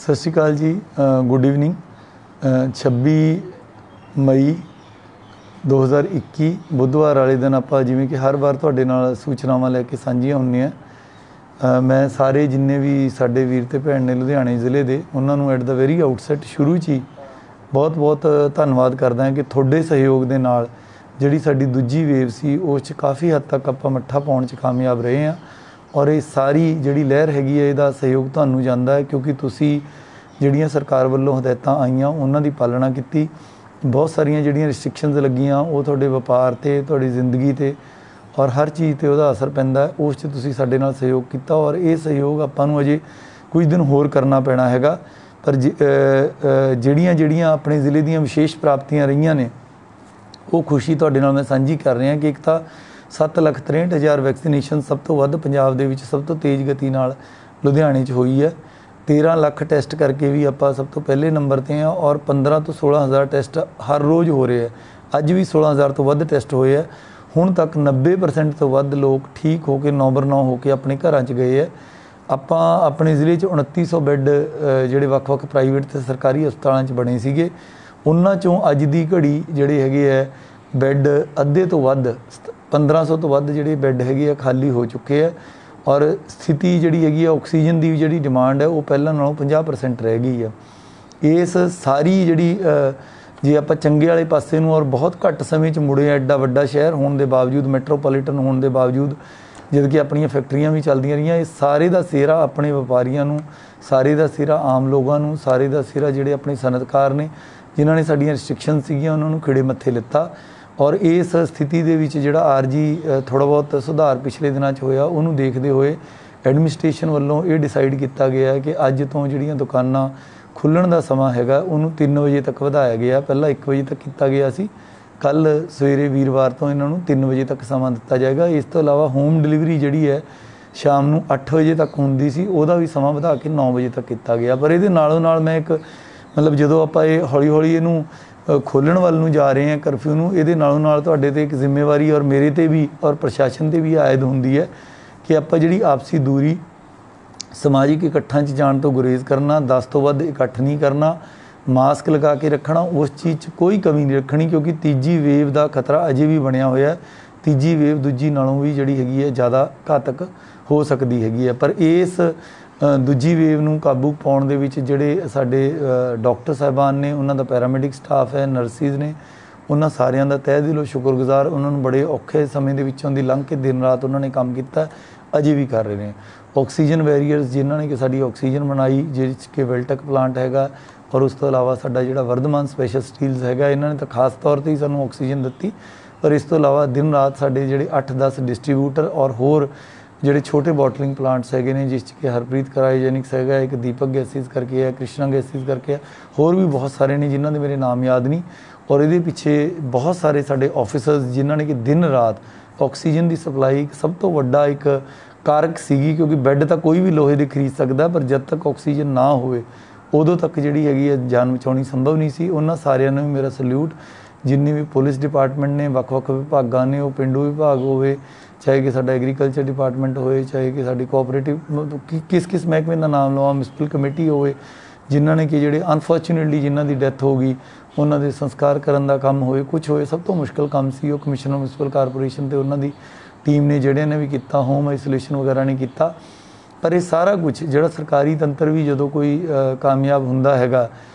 सत श्री अकाल जी। Good evening. 26 मई 2021 बुधवार वाले दिन ਆਪਾਂ ਜਿਵੇਂ ਕਿ ਹਰ ਵਾਰ ਤੁਹਾਡੇ ਨਾਲ ਸੂਚਨਾਵਾਂ ਲੈ ਕੇ ਸਾਂਝੀਆਂ ਹੁੰਦੀਆਂ। ਮੈਂ ਸਾਰੇ ਜਿੰਨੇ ਵੀ ਸਾਡੇ ਵੀਰ ਤੇ ਭੈਣ ਨੇ ਲੁਧਿਆਣੇ ਜ਼ਿਲ੍ਹੇ ਦੇ ਉਹਨਾਂ ਨੂੰ ਐਟ ਦਾ ਵੈਰੀ ਆਊਟਸੈਟ ਸ਼ੁਰੂ 'ਚ ਹੀ ਬਹੁਤ ਧੰਨਵਾਦ ਕਰਦਾ ਹਾਂ ਕਿ ਤੁਹਾਡੇ ਸਹਿਯੋਗ ਦੇ ਨਾਲ ਜਿਹੜੀ ਸਾਡੀ ਦੂਜੀ ਵੇਵ ਸੀ ਉਸ 'ਚ ਕਾफ़ੀ ਹੱਦ ਤੱਕ ਆਪਾਂ ਮੱਠਾ ਪਾਉਣ 'ਚ ਕਾਮਯਾਬ ਰਹੇ ਹਾਂ। ਔਰ ਇਹ ਸਾਰੀ ਜਿਹੜੀ ਲਹਿਰ ਹੈਗੀ ਹੈ ਇਹਦਾ ਸਹਿਯੋਗ ਤੁਹਾਨੂੰ ਜਾਂਦਾ ਹੈ ਕਿਉਂਕਿ ਤੁਸੀਂ ਜਿਹੜੀਆਂ ਸਰਕਾਰ ਵੱਲੋਂ ਹਦਾਇਤਾਂ ਆਈਆਂ ਉਹਨਾਂ ਦੀ ਪਾਲਣਾ ਕੀਤੀ। ਬਹੁਤ ਸਾਰੀਆਂ ਜਿਹੜੀਆਂ ਰਿਸਟ੍ਰਿਕਸ਼ਨਸ ਲੱਗੀਆਂ ਉਹ ਤੁਹਾਡੇ ਵਪਾਰ 'ਤੇ ਤੁਹਾਡੀ ਜ਼ਿੰਦਗੀ 'ਤੇ ਔਰ ਹਰ ਚੀਜ਼ 'ਤੇ ਉਹਦਾ ਅਸਰ ਪੈਂਦਾ। ਉਸ 'ਚ ਤੁਸੀਂ ਸਾਡੇ ਨਾਲ ਸਹਿਯੋਗ ਕੀਤਾ ਔਰ ਇਹ ਸਹਿਯੋਗ ਆਪਾਂ ਨੂੰ ਅਜੇ ਕੁਝ ਦਿਨ ਹੋਰ ਕਰਨਾ ਪੈਣਾ ਹੈਗਾ। ਪਰ ਜਿਹੜੀਆਂ ਆਪਣੇ ਜ਼ਿਲ੍ਹੇ ਦੀਆਂ ਵਿਸ਼ੇਸ਼ ਪ੍ਰਾਪਤੀਆਂ ਰਹੀਆਂ ਨੇ ਉਹ ਖੁਸ਼ੀ ਤੁਹਾਡੇ ਨਾਲ ਮੈਂ ਸਾਂਝੀ ਕਰ ਰਿਹਾ ਕਿ ਇੱਕ ਤਾਂ 7,63,000 ਵੈਕਸੀਨੇਸ਼ਨ ਸਭ ਤੋਂ ਵੱਧ ਪੰਜਾਬ ਦੇ ਵਿੱਚ ਸਭ ਤੋਂ ਤੇਜ਼ ਗਤੀ ਨਾਲ ਲੁਧਿਆਣੇ 'ਚ ਹੋਈ ਹੈ। 13 ਲੱਖ ਟੈਸਟ ਕਰਕੇ ਵੀ ਆਪਾਂ ਸਭ ਤੋਂ ਪਹਿਲੇ ਨੰਬਰ 'ਤੇ ਹਾਂ ਔਰ 15 ਤੋਂ 16,000 ਟੈਸਟ ਹਰ ਰੋਜ਼ ਹੋ ਰਹੇ ਹੈ। ਅੱਜ ਵੀ 16,000 ਤੋਂ ਵੱਧ ਟੈਸਟ ਹੋਏ ਹੈ। ਹੁਣ ਤੱਕ 90% ਤੋਂ ਵੱਧ ਲੋਕ ਠੀਕ ਹੋ ਕੇ ਨੌ ਹੋ ਕੇ ਆਪਣੇ ਘਰਾਂ 'ਚ ਗਏ ਹੈ। ਆਪਾਂ ਆਪਣੇ ਜ਼ਿਲ੍ਹੇ 'ਚ 2900 ਬੈੱਡ ਜਿਹੜੇ ਵੱਖ-ਵੱਖ ਪ੍ਰਾਈਵੇਟ ਅਤੇ ਸਰਕਾਰੀ ਹਸਪਤਾਲਾਂ 'ਚ ਬਣੇ ਸੀਗੇ। ਉਹਨਾਂ 'ਚੋਂ ਅੱਜ ਦੀ ਘੜੀ ਜਿਹੜੇ ਹੈਗੇ ਹੈ ਬੈੱਡ ਅੱਧੇ ਤੋਂ ਵੱਧ 1500 ਤੋਂ ਵੱਧ ਜਿਹੜੇ ਬੈੱਡ ਹੈਗੇ ਆ ਖਾਲੀ ਹੋ ਚੁੱਕੇ ਆ ਔਰ ਸਥਿਤੀ ਜਿਹੜੀ ਹੈਗੀ ਆ ਆਕਸੀਜਨ ਦੀ ਜਿਹੜੀ ਡਿਮਾਂਡ ਹੈ ਉਹ ਪਹਿਲਾਂ ਨਾਲੋਂ 50% ਰਹਿ ਗਈ ਆ। ਇਸ ਸਾਰੀ ਜਿਹੜੀ ਜੇ ਆਪਾਂ ਚੰਗੇ ਵਾਲੇ ਪਾਸੇ ਨੂੰ ਔਰ ਬਹੁਤ ਘੱਟ ਸਮੇਂ 'ਚ ਮੁੜੇ ਐਡਾ ਵੱਡਾ ਸ਼ਹਿਰ ਹੋਣ ਦੇ ਬਾਵਜੂਦ ਮੈਟਰੋਪੋਲੀਟਨ ਹੋਣ ਦੇ ਬਾਵਜੂਦ ਜਦ ਕਿ ਆਪਣੀਆਂ ਫੈਕਟਰੀਆਂ ਵੀ ਚੱਲਦੀਆਂ ਰਹੀਆਂ ਇਹ ਸਾਰੇ ਦਾ ਸਿਹਰਾ ਆਪਣੇ ਵਪਾਰੀਆਂ ਨੂੰ, ਸਾਰੇ ਦਾ ਸਿਹਰਾ ਆਮ ਲੋਕਾਂ ਨੂੰ, ਸਾਰੇ ਦਾ ਸਿਹਰਾ ਜਿਹੜੇ ਆਪਣੇ ਸਨਅਤਕਾਰ ਨੇ ਜਿਨ੍ਹਾਂ ਨੇ ਸਾਡੀਆਂ ਰਿਸਟ੍ਰਿਕਸ਼ਨ ਸੀਗੀਆਂ ਉਹਨਾਂ ਨੂੰ ਖਿੜੇ ਮੱਥੇ ਲਿੱਤਾ। ਔਰ ਇਸ ਸਥਿਤੀ ਦੇ ਵਿੱਚ ਜਿਹੜਾ ਆਰਜੀ ਥੋੜ੍ਹਾ ਬਹੁਤ ਸੁਧਾਰ ਪਿਛਲੇ ਦਿਨਾਂ 'ਚ ਹੋਇਆ ਉਹਨੂੰ ਦੇਖਦੇ ਹੋਏ ਐਡਮਿਨਿਸਟ੍ਰੇਸ਼ਨ ਵੱਲੋਂ ਇਹ ਡਿਸਾਈਡ ਕੀਤਾ ਗਿਆ ਕਿ ਅੱਜ ਤੋਂ ਜਿਹੜੀਆਂ ਦੁਕਾਨਾਂ ਖੁੱਲ੍ਹਣ ਦਾ ਸਮਾਂ ਹੈਗਾ ਉਹਨੂੰ 3 ਵਜੇ ਤੱਕ ਵਧਾਇਆ ਗਿਆ। ਪਹਿਲਾਂ 1 ਵਜੇ ਤੱਕ ਕੀਤਾ ਗਿਆ ਸੀ। ਕੱਲ੍ਹ ਸਵੇਰੇ ਵੀਰਵਾਰ ਤੋਂ ਇਹਨਾਂ ਨੂੰ 3 ਵਜੇ ਤੱਕ ਸਮਾਂ ਦਿੱਤਾ ਜਾਏਗਾ। ਇਸ ਤੋਂ ਇਲਾਵਾ ਹੋਮ ਡਿਲੀਵਰੀ ਜਿਹੜੀ ਹੈ ਸ਼ਾਮ ਨੂੰ 8 ਵਜੇ ਤੱਕ ਹੁੰਦੀ ਸੀ ਉਹਦਾ ਵੀ ਸਮਾਂ ਵਧਾ ਕੇ 9 ਵਜੇ ਤੱਕ ਕੀਤਾ ਗਿਆ। ਪਰ ਇਹਦੇ ਨਾਲੋਂ ਨਾਲ ਮੈਂ ਇੱਕ ਜਦੋਂ ਆਪਾਂ ਇਹ ਹੌਲੀ ਇਹਨੂੰ ਖੋਲ੍ਹਣ ਵੱਲ ਨੂੰ ਜਾ ਰਹੇ ਹਾਂ ਕਰਫਿਊ ਨੂੰ, ਇਹਦੇ ਨਾਲੋਂ ਨਾਲ ਤੁਹਾਡੇ 'ਤੇ ਇੱਕ ਜ਼ਿੰਮੇਵਾਰੀ ਔਰ ਮੇਰੇ 'ਤੇ ਵੀ ਔਰ ਪ੍ਰਸ਼ਾਸਨ 'ਤੇ ਵੀ ਆਇਦ ਹੁੰਦੀ ਹੈ ਕਿ ਆਪਾਂ ਜਿਹੜੀ ਆਪਸੀ ਦੂਰੀ ਸਮਾਜਿਕ ਇਕੱਠਾਂ 'ਚ ਜਾਣ ਤੋਂ ਗੁਰੇਜ਼ ਕਰਨਾ, 10 ਤੋਂ ਵੱਧ ਇਕੱਠ ਨਹੀਂ ਕਰਨਾ, ਮਾਸਕ ਲਗਾ ਕੇ ਰੱਖਣਾ, ਉਸ ਚੀਜ਼ 'ਚ ਕੋਈ ਕਮੀ ਨਹੀਂ ਰੱਖਣੀ ਕਿਉਂਕਿ ਤੀਜੀ ਵੇਵ ਦਾ ਖਤਰਾ ਅਜੇ ਵੀ ਬਣਿਆ ਹੋਇਆ। ਤੀਜੀ ਵੇਵ ਦੂਜੀ ਨਾਲੋਂ ਵੀ ਜਿਹੜੀ ਹੈਗੀ ਹੈ ਜ਼ਿਆਦਾ ਘਾਤਕ ਹੋ ਸਕਦੀ ਹੈਗੀ ਹੈ। ਪਰ ਇਸ ਦੂਜੀ ਵੇਵ ਨੂੰ ਕਾਬੂ ਪਾਉਣ ਦੇ ਵਿੱਚ ਜਿਹੜੇ ਸਾਡੇ ਡਾਕਟਰ ਸਾਹਿਬਾਨ ਨੇ, ਉਹਨਾਂ ਦਾ ਪੈਰਾਮੈਡਿਕ ਸਟਾਫ ਹੈ, ਨਰਸਿਸ ਨੇ, ਉਹਨਾਂ ਸਾਰਿਆਂ ਦਾ ਤਹਿ ਦਿਲੋਂ ਸ਼ੁਕਰਗੁਜ਼ਾਰ। ਉਹਨਾਂ ਨੂੰ ਬੜੇ ਔਖੇ ਸਮੇਂ ਦੇ ਵਿੱਚੋਂ ਦੀ ਲੰਘ ਕੇ ਦਿਨ ਰਾਤ ਉਹਨਾਂ ਨੇ ਕੰਮ ਕੀਤਾ, ਅਜੇ ਵੀ ਕਰ ਰਹੇ ਨੇ। ਆਕਸੀਜਨ ਵੈਰੀਅਰਸ ਜਿਨ੍ਹਾਂ ਨੇ ਕਿ ਸਾਡੀ ਆਕਸੀਜਨ ਬਣਾਈ ਜਿਸ 'ਚ ਕਿ ਵੈਲਟਕ ਪਲਾਂਟ ਹੈਗਾ ਔਰ ਉਸ ਤੋਂ ਇਲਾਵਾ ਸਾਡਾ ਜਿਹੜਾ ਵਰਧਮਾਨ ਸਪੈਸ਼ਲ ਸਟੀਲਸ ਹੈਗਾ ਇਹਨਾਂ ਨੇ ਤਾਂ ਖਾਸ ਤੌਰ 'ਤੇ ਹੀ ਸਾਨੂੰ ਆਕਸੀਜਨ ਦਿੱਤੀ। ਪਰ ਇਸ ਤੋਂ ਇਲਾਵਾ ਦਿਨ ਰਾਤ ਸਾਡੇ ਜਿਹੜੇ 8-10 ਡਿਸਟਰੀਬਿਊਟਰ ਔਰ ਹੋਰ ਜਿਹੜੇ ਛੋਟੇ ਬੋਟਲਿੰਗ ਪਲਾਂਟਸ ਹੈਗੇ ਨੇ ਜਿਸ 'ਚ ਕਿ ਹਰਪ੍ਰੀਤ ਕਰਾਈਜੈਨਿਕਸ ਹੈਗਾ, ਇੱਕ ਦੀਪਕ ਗੈਸਿਸ ਕਰਕੇ ਹੈ, ਕ੍ਰਿਸ਼ਨਾ ਗੈਸਿਸ ਕਰਕੇ ਹੈ, ਹੋਰ ਵੀ ਬਹੁਤ ਸਾਰੇ ਨੇ ਜਿਨ੍ਹਾਂ ਦੇ ਮੇਰੇ ਨਾਮ ਯਾਦ ਨਹੀਂ। ਔਰ ਇਹਦੇ ਪਿੱਛੇ ਬਹੁਤ ਸਾਰੇ ਸਾਡੇ ਆਫਿਸਰਸ ਜਿਨ੍ਹਾਂ ਨੇ ਕਿ ਦਿਨ ਰਾਤ ਆਕਸੀਜਨ ਦੀ ਸਪਲਾਈ ਸਭ ਤੋਂ ਵੱਡਾ ਇੱਕ ਕਾਰਕ ਸੀਗੀ ਕਿਉਂਕਿ ਬੈੱਡ ਤਾਂ ਕੋਈ ਵੀ ਲੋਹੇ ਦੇ ਖਰੀਦ ਸਕਦਾ ਪਰ ਜਦ ਤੱਕ ਆਕਸੀਜਨ ਨਾ ਹੋਵੇ ਉਦੋਂ ਤੱਕ ਜਿਹੜੀ ਹੈਗੀ ਹੈ ਜਾਨ ਬਚਾਉਣੀ ਸੰਭਵ ਨਹੀਂ ਸੀ। ਉਹਨਾਂ ਸਾਰਿਆਂ ਨੂੰ ਵੀ ਮੇਰਾ ਸਲੂਟ। ਜਿੰਨੀ ਵੀ ਪੁਲਿਸ ਡਿਪਾਰਟਮੈਂਟ ਨੇ, ਵੱਖ-ਵੱਖ ਵਿਭਾਗਾਂ ਨੇ, ਉਹ ਪੇਂਡੂ ਵਿਭਾਗ ਹੋਵੇ, ਚਾਹੇ ਕਿ ਸਾਡਾ ਐਗਰੀਕਲਚਰ ਡਿਪਾਰਟਮੈਂਟ ਹੋਵੇ, ਚਾਹੇ ਕਿ ਸਾਡੀ ਕੋਆਪਰੇਟਿਵ ਕਿਸ ਮਹਿਕਮੇ ਦਾ ਨਾਮ ਲਵਾਂ, ਮਿਊਨਿਸਪਲ ਕਮੇਟੀ ਹੋਵੇ, ਜਿਨ੍ਹਾਂ ਨੇ ਕਿ ਜਿਹੜੇ ਅਨਫੋਰਚੂਨੇਟਲੀ ਜਿਨ੍ਹਾਂ ਦੀ ਡੈਥ ਹੋ ਗਈ ਉਹਨਾਂ ਦੇ ਸੰਸਕਾਰ ਕਰਨ ਦਾ ਕੰਮ ਹੋਏ, ਕੁਛ ਹੋਏ, ਸਭ ਤੋਂ ਮੁਸ਼ਕਿਲ ਕੰਮ ਸੀ ਉਹ ਕਮਿਸ਼ਨਰ ਮਿਊਨਿਸਪਲ ਕਾਰਪੋਰੇਸ਼ਨ ਅਤੇ ਉਹਨਾਂ ਦੀ ਟੀਮ ਨੇ ਜਿਹੜਿਆਂ ਨੇ ਵੀ ਕੀਤਾ, ਹੋਮ ਆਈਸੋਲੇਸ਼ਨ ਵਗੈਰਾ ਨੇ ਕੀਤਾ। ਪਰ ਇਹ ਸਾਰਾ ਕੁਛ ਜਿਹੜਾ ਸਰਕਾਰੀ ਤੰਤਰ ਵੀ ਜਦੋਂ ਕੋਈ ਕਾਮਯਾਬ ਹੁੰਦਾ ਹੈਗਾ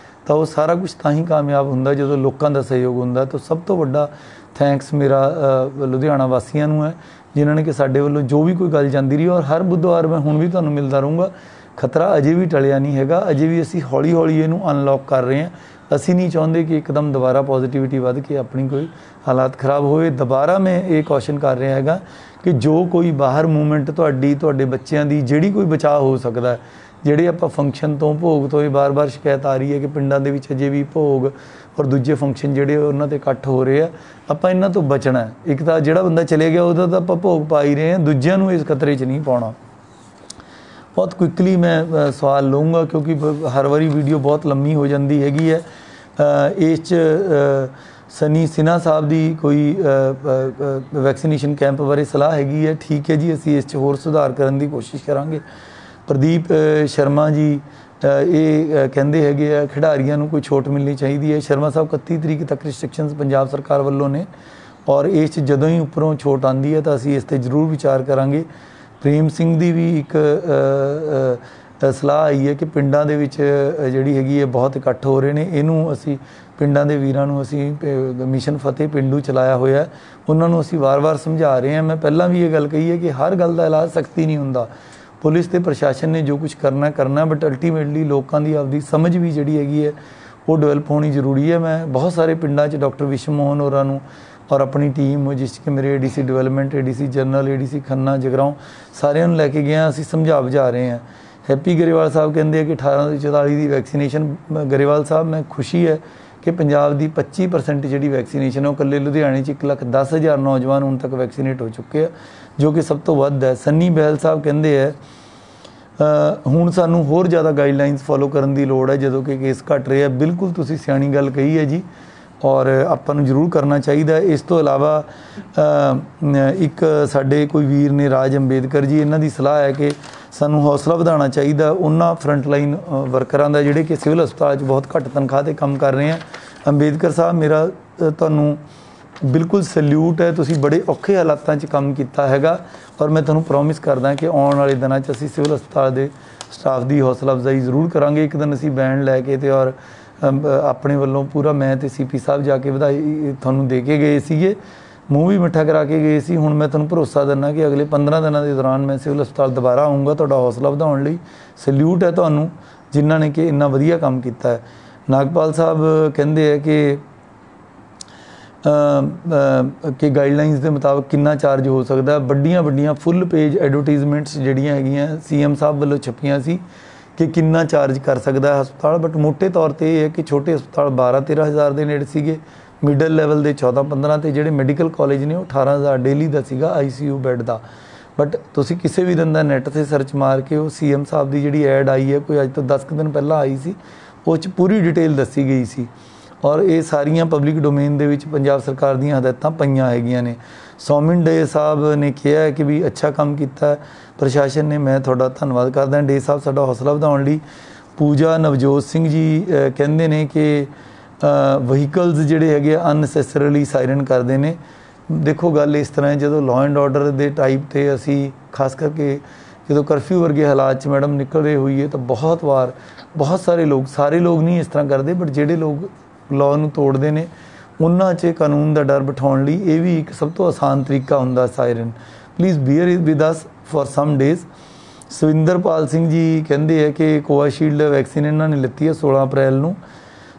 ਤਾਂ ਉਹ ਸਾਰਾ ਕੁਛ ਤਾਂ ਹੀ ਕਾਮਯਾਬ ਹੁੰਦਾ ਜਦੋਂ ਲੋਕਾਂ ਦਾ ਸਹਿਯੋਗ ਹੁੰਦਾ। ਤਾਂ ਸਭ ਤੋਂ ਵੱਡਾ ਥੈਂਕਸ ਮੇਰਾ ਲੁਧਿਆਣਾ ਵਾਸੀਆਂ ਨੂੰ ਹੈ ਜਿਨ੍ਹਾਂ ਨੇ ਕਿ ਸਾਡੇ ਵੱਲੋਂ ਜੋ ਵੀ ਕੋਈ ਗੱਲ ਜਾਂਦੀ ਰਹੀ ਔਰ ਹਰ ਬੁੱਧਵਾਰ ਮੈਂ ਹੁਣ ਵੀ ਤੁਹਾਨੂੰ ਮਿਲਦਾ ਰਹੂੰਗਾ। ਖਤਰਾ ਅਜੇ ਵੀ ਟਲਿਆ ਨਹੀਂ ਹੈਗਾ, ਅਜੇ ਵੀ ਅਸੀਂ ਹੌਲੀ ਇਹਨੂੰ ਅਨਲੌਕ ਕਰ ਰਹੇ ਹਾਂ। ਅਸੀਂ ਨਹੀਂ ਚਾਹੁੰਦੇ ਕਿ ਇੱਕਦਮ ਦੁਬਾਰਾ ਪੋਜ਼ੀਟਿਵਿਟੀ ਵੱਧ ਕੇ ਆਪਣੀ ਕੋਈ ਹਾਲਾਤ ਖਰਾਬ ਹੋਵੇ। ਦੁਬਾਰਾ ਮੈਂ ਇਹ ਕੌਸ਼ਨ ਕਰ ਰਿਹਾ ਹੈਗਾ ਕਿ ਜੋ ਕੋਈ ਬਾਹਰ ਮੂਵਮੈਂਟ ਤੁਹਾਡੇ ਬੱਚਿਆਂ ਦੀ ਜਿਹੜੀ ਕੋਈ ਬਚਾਅ ਹੋ ਸਕਦਾ, ਜਿਹੜੇ ਆਪਾਂ ਫੰਕਸ਼ਨ ਤੋਂ ਭੋਗ ਤੋਂ ਇਹ ਬਾਰ ਸ਼ਿਕਾਇਤ ਆ ਰਹੀ ਹੈ ਕਿ ਪਿੰਡਾਂ ਦੇ ਵਿੱਚ ਅਜੇ ਵੀ ਭੋਗ ਔਰ ਦੂਜੇ ਫੰਕਸ਼ਨ ਜਿਹੜੇ ਉਹਨਾਂ 'ਤੇ ਇਕੱਠ ਹੋ ਰਹੇ ਆ, ਆਪਾਂ ਇਹਨਾਂ ਤੋਂ ਬਚਣਾ। ਇੱਕ ਤਾਂ ਜਿਹੜਾ ਬੰਦਾ ਚਲੇ ਗਿਆ ਉਹਦਾ ਤਾਂ ਆਪਾਂ ਭੋਗ ਪਾ ਹੀ ਰਹੇ ਹਾਂ, ਦੂਜਿਆਂ ਨੂੰ ਇਸ ਖਤਰੇ 'ਚ ਨਹੀਂ ਪਾਉਣਾ। ਬਹੁਤ ਕੁਇਕਲੀ ਮੈਂ ਸਵਾਲ ਲਊਂਗਾ ਕਿਉਂਕਿ ਹਰ ਵਾਰੀ ਵੀਡੀਓ ਬਹੁਤ ਲੰਮੀ ਹੋ ਜਾਂਦੀ ਹੈਗੀ ਹੈ। ਇਸ 'ਚ ਸਨੀ ਸਿਨਹਾ ਸਾਹਿਬ ਦੀ ਕੋਈ ਵੈਕਸੀਨੇਸ਼ਨ ਕੈਂਪ ਬਾਰੇ ਸਲਾਹ ਹੈਗੀ ਹੈ। ਠੀਕ ਹੈ ਜੀ, ਅਸੀਂ ਇਸ 'ਚ ਹੋਰ ਸੁਧਾਰ ਕਰਨ ਦੀ ਕੋਸ਼ਿਸ਼ ਕਰਾਂਗੇ। ਪ੍ਰਦੀਪ ਸ਼ਰਮਾ ਜੀ ਇਹ ਕਹਿੰਦੇ ਹੈਗੇ ਆ ਖਿਡਾਰੀਆਂ ਨੂੰ ਕੋਈ ਛੋਟ ਮਿਲਣੀ ਚਾਹੀਦੀ ਹੈ। ਸ਼ਰਮਾ ਸਾਹਿਬ 31 ਤਰੀਕ ਤੱਕ ਰਿਸਟ੍ਰਿਕਸ਼ਨਸ ਪੰਜਾਬ ਸਰਕਾਰ ਵੱਲੋਂ ਨੇ, ਔਰ ਇਸ 'ਚ ਜਦੋਂ ਹੀ ਉੱਪਰੋਂ ਛੋਟ ਆਉਂਦੀ ਹੈ ਤਾਂ ਅਸੀਂ ਇਸ 'ਤੇ ਜ਼ਰੂਰ ਵਿਚਾਰ ਕਰਾਂਗੇ। ਪ੍ਰੇਮ ਸਿੰਘ ਦੀ ਵੀ ਇੱਕ ਸਲਾਹ ਆਈ ਹੈ ਕਿ ਪਿੰਡਾਂ ਦੇ ਵਿੱਚ ਜਿਹੜੀ ਹੈਗੀ ਹੈ ਬਹੁਤ ਇਕੱਠ ਹੋ ਰਹੇ ਨੇ, ਇਹਨੂੰ ਅਸੀਂ ਪਿੰਡਾਂ ਦੇ ਵੀਰਾਂ ਨੂੰ ਅਸੀਂ ਮਿਸ਼ਨ ਫਤਿਹ ਪਿੰਡੂ ਚਲਾਇਆ ਹੋਇਆ, ਉਹਨਾਂ ਨੂੰ ਅਸੀਂ ਵਾਰ-ਵਾਰ ਸਮਝਾ ਰਹੇ ਹਾਂ। ਮੈਂ ਪਹਿਲਾਂ ਵੀ ਇਹ ਗੱਲ ਕਹੀ ਹੈ ਕਿ ਹਰ ਗੱਲ ਦਾ ਇਲਾਜ ਸਖਤੀ ਨਹੀਂ ਹੁੰਦਾ। ਪੁਲਿਸ ਤੇ ਪ੍ਰਸ਼ਾਸਨ ਨੇ ਜੋ ਕੁਝ ਕਰਨਾ, ਬਟ ਅਲਟੀਮੇਟਲੀ ਲੋਕਾਂ ਦੀ ਆਪਦੀ ਸਮਝ ਵੀ ਜਿਹੜੀ ਹੈਗੀ ਹੈ ਉਹ ਡਿਵੈਲਪ ਹੋਣੀ ਜ਼ਰੂਰੀ ਹੈ। ਮੈਂ ਬਹੁਤ ਸਾਰੇ ਪਿੰਡਾਂ 'ਚ ਡਾਕਟਰ ਵਿਸ਼ਵ ਮੋਹਨ ਹੋਰਾਂ ਨੂੰ ਔਰ ਆਪਣੀ ਟੀਮ, ਜਿਸ 'ਚ ਕਿ ਮੇਰੇ ADC development, ADC general, ADC Khanna, Jagraon, ਸਾਰਿਆਂ ਨੂੰ ਲੈ ਕੇ ਗਏ ਹਾਂ। ਅਸੀਂ ਸਮਝਾ ਬੁਝਾ ਰਹੇ ਹਾਂ। ਹੈਪੀ ਗਰੇਵਾਲ ਸਾਹਿਬ ਕਹਿੰਦੇ ਆ ਕਿ 18 ਤੋਂ 44 ਦੀ ਵੈਕਸੀਨੇਸ਼ਨ। ਗਰੇਵਾਲ ਸਾਹਿਬ, ਮੈਂ ਖੁਸ਼ੀ ਹੈ ਕਿ ਪੰਜਾਬ ਦੀ 25% ਜਿਹੜੀ ਵੈਕਸੀਨੇਸ਼ਨ ਉਹ ਇਕੱਲੇ ਲੁਧਿਆਣੇ 'ਚ 1,10,000 ਨੌਜਵਾਨ ਹੁਣ ਤੱਕ ਵੈਕਸੀਨੇਟ ਹੋ ਚੁੱਕੇ ਆ, ਜੋ ਕਿ ਸਭ ਤੋਂ ਵੱਧ ਹੈ। ਸੰਨੀ ਬਹਿਲ ਸਾਹਿਬ ਕਹਿੰਦੇ ਹੈ ਹੁਣ ਸਾਨੂੰ ਹੋਰ ਜ਼ਿਆਦਾ ਗਾਈਡਲਾਈਨਸ ਫੋਲੋ ਕਰਨ ਦੀ ਲੋੜ ਹੈ ਜਦੋਂ ਕਿ ਕੇਸ ਘਟ ਰਹੇ ਆ। ਬਿਲਕੁਲ ਤੁਸੀਂ ਸਿਆਣੀ ਗੱਲ ਕਹੀ ਹੈ ਜੀ, ਔਰ ਆਪਾਂ ਨੂੰ ਜ਼ਰੂਰ ਕਰਨਾ ਚਾਹੀਦਾ। ਇਸ ਤੋਂ ਇਲਾਵਾ ਇੱਕ ਸਾਡੇ ਕੋਈ ਵੀਰ ਨੇ ਰਾਜ ਅੰਬੇਦਕਰ ਜੀ, ਇਹਨਾਂ ਦੀ ਸਲਾਹ ਹੈ ਕਿ ਸਾਨੂੰ ਹੌਸਲਾ ਵਧਾਉਣਾ ਚਾਹੀਦਾ ਉਹਨਾਂ ਫਰੰਟਲਾਈਨ ਵਰਕਰਾਂ ਦਾ ਜਿਹੜੇ ਕਿ ਸਿਵਲ ਹਸਪਤਾਲ 'ਚ ਬਹੁਤ ਘੱਟ ਤਨਖਾਹ 'ਤੇ ਕੰਮ ਕਰ ਰਹੇ ਆ। ਅੰਬੇਦਕਰ ਸਾਹਿਬ, ਮੇਰਾ ਤੁਹਾਨੂੰ ਬਿਲਕੁਲ ਸੈਲਿਊਟ ਹੈ, ਤੁਸੀਂ ਬੜੇ ਔਖੇ ਹਾਲਾਤਾਂ 'ਚ ਕੰਮ ਕੀਤਾ ਹੈਗਾ, ਔਰ ਮੈਂ ਤੁਹਾਨੂੰ ਪ੍ਰੋਮਿਸ ਕਰਦਾ ਕਿ ਆਉਣ ਵਾਲੇ ਦਿਨਾਂ 'ਚ ਅਸੀਂ ਸਿਵਲ ਹਸਪਤਾਲ ਦੇ ਸਟਾਫ ਦੀ ਹੌਸਲਾ ਅਫਜ਼ਾਈ ਜ਼ਰੂਰ ਕਰਾਂਗੇ। ਇੱਕ ਦਿਨ ਅਸੀਂ ਬੈਂਡ ਲੈ ਕੇ ਅਤੇ ਔਰ ਆਪਣੇ ਵੱਲੋਂ ਪੂਰਾ ਮੈਂ ਅਤੇ CP ਸਾਹਿਬ ਜਾ ਕੇ ਵਧਾਈ ਤੁਹਾਨੂੰ ਦੇ ਕੇ ਗਏ ਸੀਗੇ, ਮੂੰਹ ਵੀ ਮਿੱਠਾ ਕਰਾ ਕੇ ਗਏ ਸੀ। ਹੁਣ ਮੈਂ ਤੁਹਾਨੂੰ ਭਰੋਸਾ ਦਿੰਦਾ ਕਿ ਅਗਲੇ 15 ਦਿਨਾਂ ਦੇ ਦੌਰਾਨ ਮੈਂ ਸਿਵਲ ਹਸਪਤਾਲ ਦੁਬਾਰਾ ਆਊਂਗਾ ਤੁਹਾਡਾ ਹੌਸਲਾ ਵਧਾਉਣ ਲਈ। ਸੈਲਿਊਟ ਹੈ ਤੁਹਾਨੂੰ ਜਿਨ੍ਹਾਂ ਨੇ ਕਿ ਇੰਨਾ ਵਧੀਆ ਕੰਮ ਕੀਤਾ ਹੈ। ਨਾਗਪਾਲ ਸਾਹਿਬ ਕਹਿੰਦੇ ਹੈ ਕਿ ਗਾਈਡਲਾਈਨਸ ਦੇ ਮੁਤਾਬਕ ਕਿੰਨਾ ਚਾਰਜ ਹੋ ਸਕਦਾ। ਵੱਡੀਆਂ ਫੁੱਲ ਪੇਜ ਐਡਵਰਟੀਜ਼ਮੈਂਟਸ ਜਿਹੜੀਆਂ ਹੈਗੀਆਂ CM ਸਾਹਿਬ ਵੱਲੋਂ ਛਪੀਆਂ ਸੀ ਕਿ ਕਿੰਨਾ ਚਾਰਜ ਕਰ ਸਕਦਾ ਹਸਪਤਾਲ, ਬਟ ਮੋਟੇ ਤੌਰ 'ਤੇ ਇਹ ਹੈ ਕਿ ਛੋਟੇ ਹਸਪਤਾਲ 12-13 ਹਜ਼ਾਰ ਦੇ ਨੇੜੇ ਸੀਗੇ, ਮਿਡਲ ਲੈਵਲ ਦੇ 14-15, ਅਤੇ ਜਿਹੜੇ ਮੈਡੀਕਲ ਕਾਲਜ ਨੇ ਉਹ 18,000 ਡੇਲੀ ਦਾ ਸੀਗਾ ICU ਬੈੱਡ ਦਾ। ਬਟ ਤੁਸੀਂ ਕਿਸੇ ਵੀ ਦਿਨ ਦਾ ਨੈੱਟ 'ਤੇ ਸਰਚ ਮਾਰ ਕੇ ਉਹ CM ਸਾਹਿਬ ਦੀ ਜਿਹੜੀ ਐਡ ਆਈ ਹੈ, ਕੋਈ ਅੱਜ ਤੋਂ 10 ਕੁ ਦਿਨ ਪਹਿਲਾਂ ਆਈ ਸੀ, ਉਹ 'ਚ ਪੂਰੀ ਡਿਟੇਲ ਦੱਸੀ ਗਈ ਸੀ, ਔਰ ਇਹ ਸਾਰੀਆਂ ਪਬਲਿਕ ਡੋਮੇਨ ਦੇ ਵਿੱਚ ਪੰਜਾਬ ਸਰਕਾਰ ਦੀਆਂ ਹਦਾਇਤਾਂ ਪਈਆਂ ਹੈਗੀਆਂ ਨੇ। ਸੌਮਿਨ ਡੇ ਸਾਹਿਬ ਨੇ ਕਿਹਾ ਹੈ ਕਿ ਵੀ ਅੱਛਾ ਕੰਮ ਕੀਤਾ ਪ੍ਰਸ਼ਾਸਨ ਨੇ, ਮੈਂ ਤੁਹਾਡਾ ਧੰਨਵਾਦ ਕਰਦਾ ਡੇ ਸਾਹਿਬ ਸਾਡਾ ਹੌਸਲਾ ਵਧਾਉਣ ਲਈ। ਪੂਜਾ ਨਵਜੋਤ ਸਿੰਘ ਜੀ ਕਹਿੰਦੇ ਨੇ ਕਿ ਵਹੀਕਲਸ ਜਿਹੜੇ ਹੈਗੇ ਅਨਨੈਸੈਸਰੀਲੀ ਸਾਇਰਨ ਕਰਦੇ ਨੇ। ਦੇਖੋ ਗੱਲ ਇਸ ਤਰ੍ਹਾਂ ਹੈ, ਜਦੋਂ ਲਾਅ ਐਂਡ ਆਰਡਰ ਦੇ ਟਾਈਪ 'ਤੇ ਅਸੀਂ ਖਾਸ ਕਰਕੇ ਜਦੋਂ ਕਰਫਿਊ ਵਰਗੇ ਹਾਲਾਤ 'ਚ ਮੈਡਮ ਨਿਕਲ ਰਹੇ ਹੋਈਏ ਤਾਂ ਬਹੁਤ ਸਾਰੇ ਲੋਕ, ਸਾਰੇ ਲੋਕ ਨਹੀਂ ਇਸ ਤਰ੍ਹਾਂ ਕਰਦੇ, ਬਟ ਜਿਹੜੇ ਲੋਕ ਲਾਅ ਨੂੰ ਤੋੜਦੇ ਨੇ ਉਹਨਾਂ 'ਚ ਕਾਨੂੰਨ ਦਾ ਡਰ ਬਿਠਾਉਣ ਲਈ ਇਹ ਵੀ ਇੱਕ ਸਭ ਤੋਂ ਆਸਾਨ ਤਰੀਕਾ ਹੁੰਦਾ siren. Please bear with us for some days. Swinderpal Singh ji ਕਹਿੰਦੇ ਹੈ ਕਿ ਕੋਵਾਸ਼ੀਲਡ ਵੈਕਸੀਨ ਇਹਨਾਂ ਨੇ ਲਿੱਤੀ ਹੈ 16 ਅਪ੍ਰੈਲ ਨੂੰ,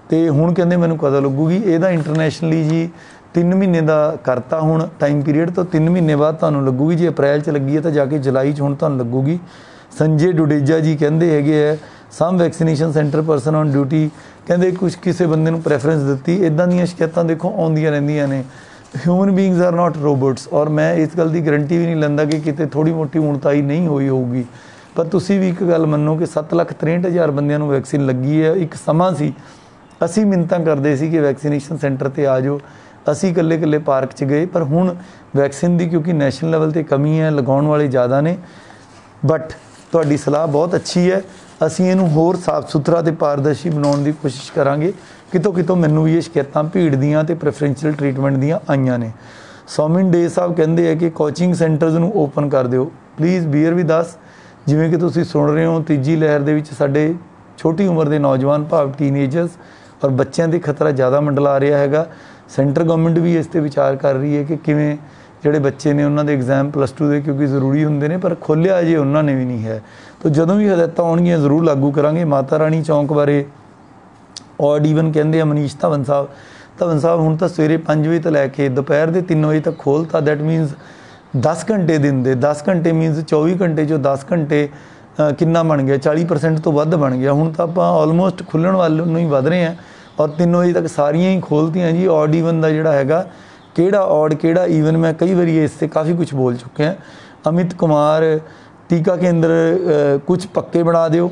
ਅਤੇ ਹੁਣ ਕਹਿੰਦੇ ਮੈਨੂੰ ਕਦੋਂ ਲੱਗੂਗੀ। ਇਹਦਾ ਇੰਟਰਨੈਸ਼ਨਲੀ ਜੀ 3 ਮਹੀਨੇ ਦਾ ਕਰਤਾ ਹੁਣ ਟਾਈਮ ਪੀਰੀਅਡ, ਤੋਂ 3 ਮਹੀਨੇ ਬਾਅਦ ਤੁਹਾਨੂੰ ਲੱਗੂਗੀ। ਜੇ ਅਪ੍ਰੈਲ 'ਚ ਲੱਗੀ ਹੈ ਤਾਂ ਜਾ ਕੇ ਜੁਲਾਈ 'ਚ ਹੁਣ ਤੁਹਾਨੂੰ ਲੱਗੂਗੀ। ਸੰਜੇ ਡੁਡੇਜਾ ਜੀ ਕਹਿੰਦੇ ਹੈਗੇ ਹੈ some vaccination centre person on duty, ਕਹਿੰਦੇ ਕਿਸੇ ਬੰਦੇ ਨੂੰ ਪ੍ਰੈਫਰੈਂਸ ਦਿੱਤੀ। ਇੱਦਾਂ ਦੀਆਂ ਸ਼ਿਕਾਇਤਾਂ ਦੇਖੋ ਆਉਂਦੀਆਂ ਰਹਿੰਦੀਆਂ ਨੇ। Human beings are not robots, ਔਰ ਮੈਂ ਇਸ ਗੱਲ ਦੀ ਗਰੰਟੀ ਵੀ ਨਹੀਂ ਲੈਂਦਾ ਕਿ ਕਿਤੇ ਥੋੜ੍ਹੀ ਮੋਟੀ ਉਣਤਾਈ ਨਹੀਂ ਹੋਈ ਹੋਊਗੀ, ਪਰ ਤੁਸੀਂ ਵੀ ਇੱਕ ਗੱਲ ਮੰਨੋ ਕਿ 7,63,000 ਬੰਦਿਆਂ ਨੂੰ ਵੈਕਸੀਨ ਲੱਗੀ ਹੈ। ਇੱਕ ਸਮਾਂ ਸੀ ਅਸੀਂ ਮਿੰਨਤਾਂ ਕਰਦੇ ਸੀ ਕਿ ਵੈਕਸੀਨੇਸ਼ਨ ਸੈਂਟਰ 'ਤੇ ਆ ਜਾਓ, ਅਸੀਂ ਇਕੱਲੇ ਪਾਰਕ 'ਚ ਗਏ, ਪਰ ਹੁਣ ਵੈਕਸੀਨ ਦੀ ਕਿਉਂਕਿ ਨੈਸ਼ਨਲ ਲੈਵਲ 'ਤੇ ਕਮੀ ਹੈ, ਲਗਾਉਣ ਵਾਲੇ ਜ਼ਿਆਦਾ ਨੇ। ਬਟ ਤੁਹਾਡੀ ਸਲਾਹ ਬਹੁਤ ਅੱਛੀ ਹੈ, ਅਸੀਂ ਇਹਨੂੰ ਹੋਰ ਸਾਫ਼ ਸੁਥਰਾ ਅਤੇ ਪਾਰਦਰਸ਼ੀ ਬਣਾਉਣ ਦੀ ਕੋਸ਼ਿਸ਼ ਕਰਾਂਗੇ। ਕਿਤੋਂ ਮੈਨੂੰ ਵੀ ਇਹ ਸ਼ਿਕਾਇਤਾਂ ਭੀੜ ਦੀਆਂ ਅਤੇ ਪ੍ਰੈਫਰੈਂਸ਼ੀਅਲ ਟਰੀਟਮੈਂਟ ਦੀਆਂ ਆਈਆਂ ਨੇ। ਸੌਮਿਨ ਡੇ ਸਾਹਿਬ ਕਹਿੰਦੇ ਹੈ ਕਿ ਕੋਚਿੰਗ ਸੈਂਟਰਸ ਨੂੰ ਓਪਨ ਕਰ ਦਿਓ। ਪਲੀਜ਼ ਬੀਅਰ ਵਿਦ ਅਸ। ਜਿਵੇਂ ਕਿ ਤੁਸੀਂ ਸੁਣ ਰਹੇ ਹੋ, ਤੀਜੀ ਲਹਿਰ ਦੇ ਵਿੱਚ ਸਾਡੇ ਛੋਟੀ ਉਮਰ ਦੇ ਨੌਜਵਾਨ ਭਾਵ ਟੀਨਏਜਰਸ ਔਰ ਬੱਚਿਆਂ 'ਤੇ ਖਤਰਾ ਜ਼ਿਆਦਾ ਮੰਡਲਾ ਰਿਹਾ ਹੈਗਾ। ਸੈਂਟਰ ਗਵਰਨਮੈਂਟ ਵੀ ਇਸ 'ਤੇ ਵਿਚਾਰ ਕਰ ਰਹੀ ਹੈ ਕਿ ਕਿਵੇਂ ਜਿਹੜੇ ਬੱਚੇ ਨੇ ਉਹਨਾਂ ਦੇ ਐਗਜ਼ਾਮ +2 ਦੇ ਕਿਉਂਕਿ ਜ਼ਰੂਰੀ ਹੁੰਦੇ ਨੇ, ਪਰ ਖੋਲ੍ਹਿਆ ਅਜੇ ਉਹਨਾਂ ਨੇ ਵੀ ਨਹੀਂ ਹੈ। ਤਾਂ ਜਦੋਂ ਵੀ ਹਦਾਇਤਾਂ ਆਉਣਗੀਆਂ ਜ਼ਰੂਰ ਲਾਗੂ ਕਰਾਂਗੇ। ਮਾਤਾ ਰਾਣੀ ਚੌਂਕ ਬਾਰੇ ਔਡ ਈਵਨ ਕਹਿੰਦੇ ਆ ਮਨੀਸ਼ ਧਵਨ ਸਾਹਿਬ ਹੁਣ ਤਾਂ ਸਵੇਰੇ 5 ਵਜੇ ਤੋਂ ਲੈ ਕੇ ਦੁਪਹਿਰ ਦੇ 3 ਵਜੇ ਤੱਕ ਖੋਲ੍ਹਤਾ। ਦੈਟ ਮੀਨਸ 10 ਘੰਟੇ ਦਿਨ ਦੇ 10 ਘੰਟੇ ਮੀਨਸ 24 ਘੰਟੇ 'ਚੋਂ 10 ਘੰਟੇ ਕਿੰਨਾ ਬਣ ਗਿਆ, 40% ਤੋਂ ਵੱਧ ਬਣ ਗਿਆ। ਹੁਣ ਤਾਂ ਆਪਾਂ ਆਲਮੋਸਟ ਖੁੱਲ੍ਹਣ ਵੱਲ ਨੂੰ ਹੀ ਵੱਧ ਰਹੇ ਹਾਂ, ਔਰ 3 ਵਜੇ ਤੱਕ ਸਾਰੀਆਂ ਹੀ ਖੋਲ੍ਹਤੀਆਂ ਜੀ। ਔਡ ਈਵਨ ਦਾ ਜਿਹੜਾ ਹੈਗਾ, ਕਿਹੜਾ ਔਡ ਕਿਹੜਾ ਈਵਨ, ਮੈਂ ਕਈ ਵਾਰੀ ਇਸ 'ਤੇ ਕਾਫੀ ਕੁਛ ਬੋਲ ਚੁੱਕਿਆ। ਅਮਿਤ ਕੁਮਾਰ ਟੀਕਾ ਕੇਂਦਰ ਕੁਛ ਪੱਕੇ ਬਣਾ ਦਿਓ,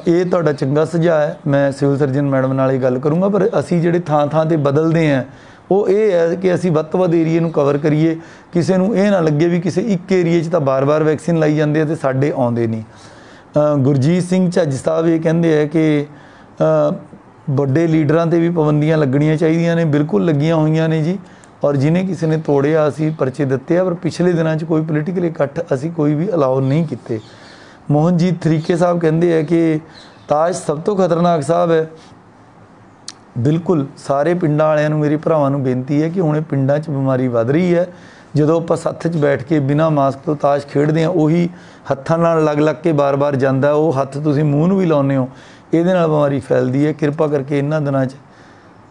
ਇਹ ਤੁਹਾਡਾ ਚੰਗਾ ਸੁਝਾਅ ਹੈ। ਮੈਂ ਸਿਵਲ ਸਰਜਨ ਮੈਡਮ ਨਾਲ ਇਹ ਗੱਲ ਕਰੂੰਗਾ, ਪਰ ਅਸੀਂ ਜਿਹੜੇ ਥਾਂ 'ਤੇ ਬਦਲਦੇ ਹਾਂ ਉਹ ਇਹ ਹੈ ਕਿ ਅਸੀਂ ਵੱਧ ਤੋਂ ਵੱਧ ਏਰੀਏ ਨੂੰ ਕਵਰ ਕਰੀਏ। ਕਿਸੇ ਨੂੰ ਇਹ ਨਾ ਲੱਗੇ ਵੀ ਕਿਸੇ ਇੱਕ ਏਰੀਏ 'ਚ ਤਾਂ ਬਾਰ-ਬਾਰ ਵੈਕਸੀਨ ਲਾਈ ਜਾਂਦੇ ਆ ਅਤੇ ਸਾਡੇ ਆਉਂਦੇ ਨਹੀਂ। ਗੁਰਜੀਤ ਸਿੰਘ ਝੱਜ ਸਾਹਿਬ ਇਹ ਕਹਿੰਦੇ ਹੈ ਕਿ ਵੱਡੇ ਲੀਡਰਾਂ 'ਤੇ ਵੀ ਪਾਬੰਦੀਆਂ ਲੱਗਣੀਆਂ ਚਾਹੀਦੀਆਂ ਨੇ। ਬਿਲਕੁਲ ਲੱਗੀਆਂ ਹੋਈਆਂ ਨੇ ਜੀ, ਔਰ ਜਿਹਨੇ ਕਿਸੇ ਨੇ ਤੋੜਿਆ ਅਸੀਂ ਪਰਚੇ ਦਿੱਤੇ ਆ, ਪਰ ਪਿਛਲੇ ਦਿਨਾਂ 'ਚ ਕੋਈ ਪੋਲੀਟੀਕਲ ਇਕੱਠ ਅਸੀਂ ਕੋਈ ਵੀ ਅਲਾਉ ਨਹੀਂ ਕੀਤੇ। ਮੋਹਨਜੀਤ ਤਰੀਕੇ ਸਾਹਿਬ ਕਹਿੰਦੇ ਹੈ ਕਿ ਤਾਜ ਸਭ ਤੋਂ ਖਤਰਨਾਕ ਸਾਹਿਬ ਹੈ। ਬਿਲਕੁਲ ਸਾਰੇ ਪਿੰਡਾਂ ਵਾਲਿਆਂ ਨੂੰ, ਮੇਰੇ ਭਰਾਵਾਂ ਨੂੰ ਬੇਨਤੀ ਹੈ ਕਿ ਹੁਣ ਇਹ ਪਿੰਡਾਂ 'ਚ ਬਿਮਾਰੀ ਵੱਧ ਰਹੀ ਹੈ। ਜਦੋਂ ਆਪਾਂ ਸੱਥ 'ਚ ਬੈਠ ਕੇ ਬਿਨਾਂ ਮਾਸਕ ਤੋਂ ਤਾਸ਼ ਖੇਡਦੇ ਹਾਂ, ਉਹੀ ਹੱਥਾਂ ਨਾਲ ਲੱਗ ਕੇ ਬਾਰ-ਬਾਰ ਜਾਂਦਾ, ਉਹ ਹੱਥ ਤੁਸੀਂ ਮੂੰਹ ਨੂੰ ਵੀ ਲਾਉਂਦੇ ਹੋ, ਇਹਦੇ ਨਾਲ ਬਿਮਾਰੀ ਫੈਲਦੀ ਹੈ। ਕਿਰਪਾ ਕਰਕੇ ਇਹਨਾਂ ਦਿਨਾਂ 'ਚ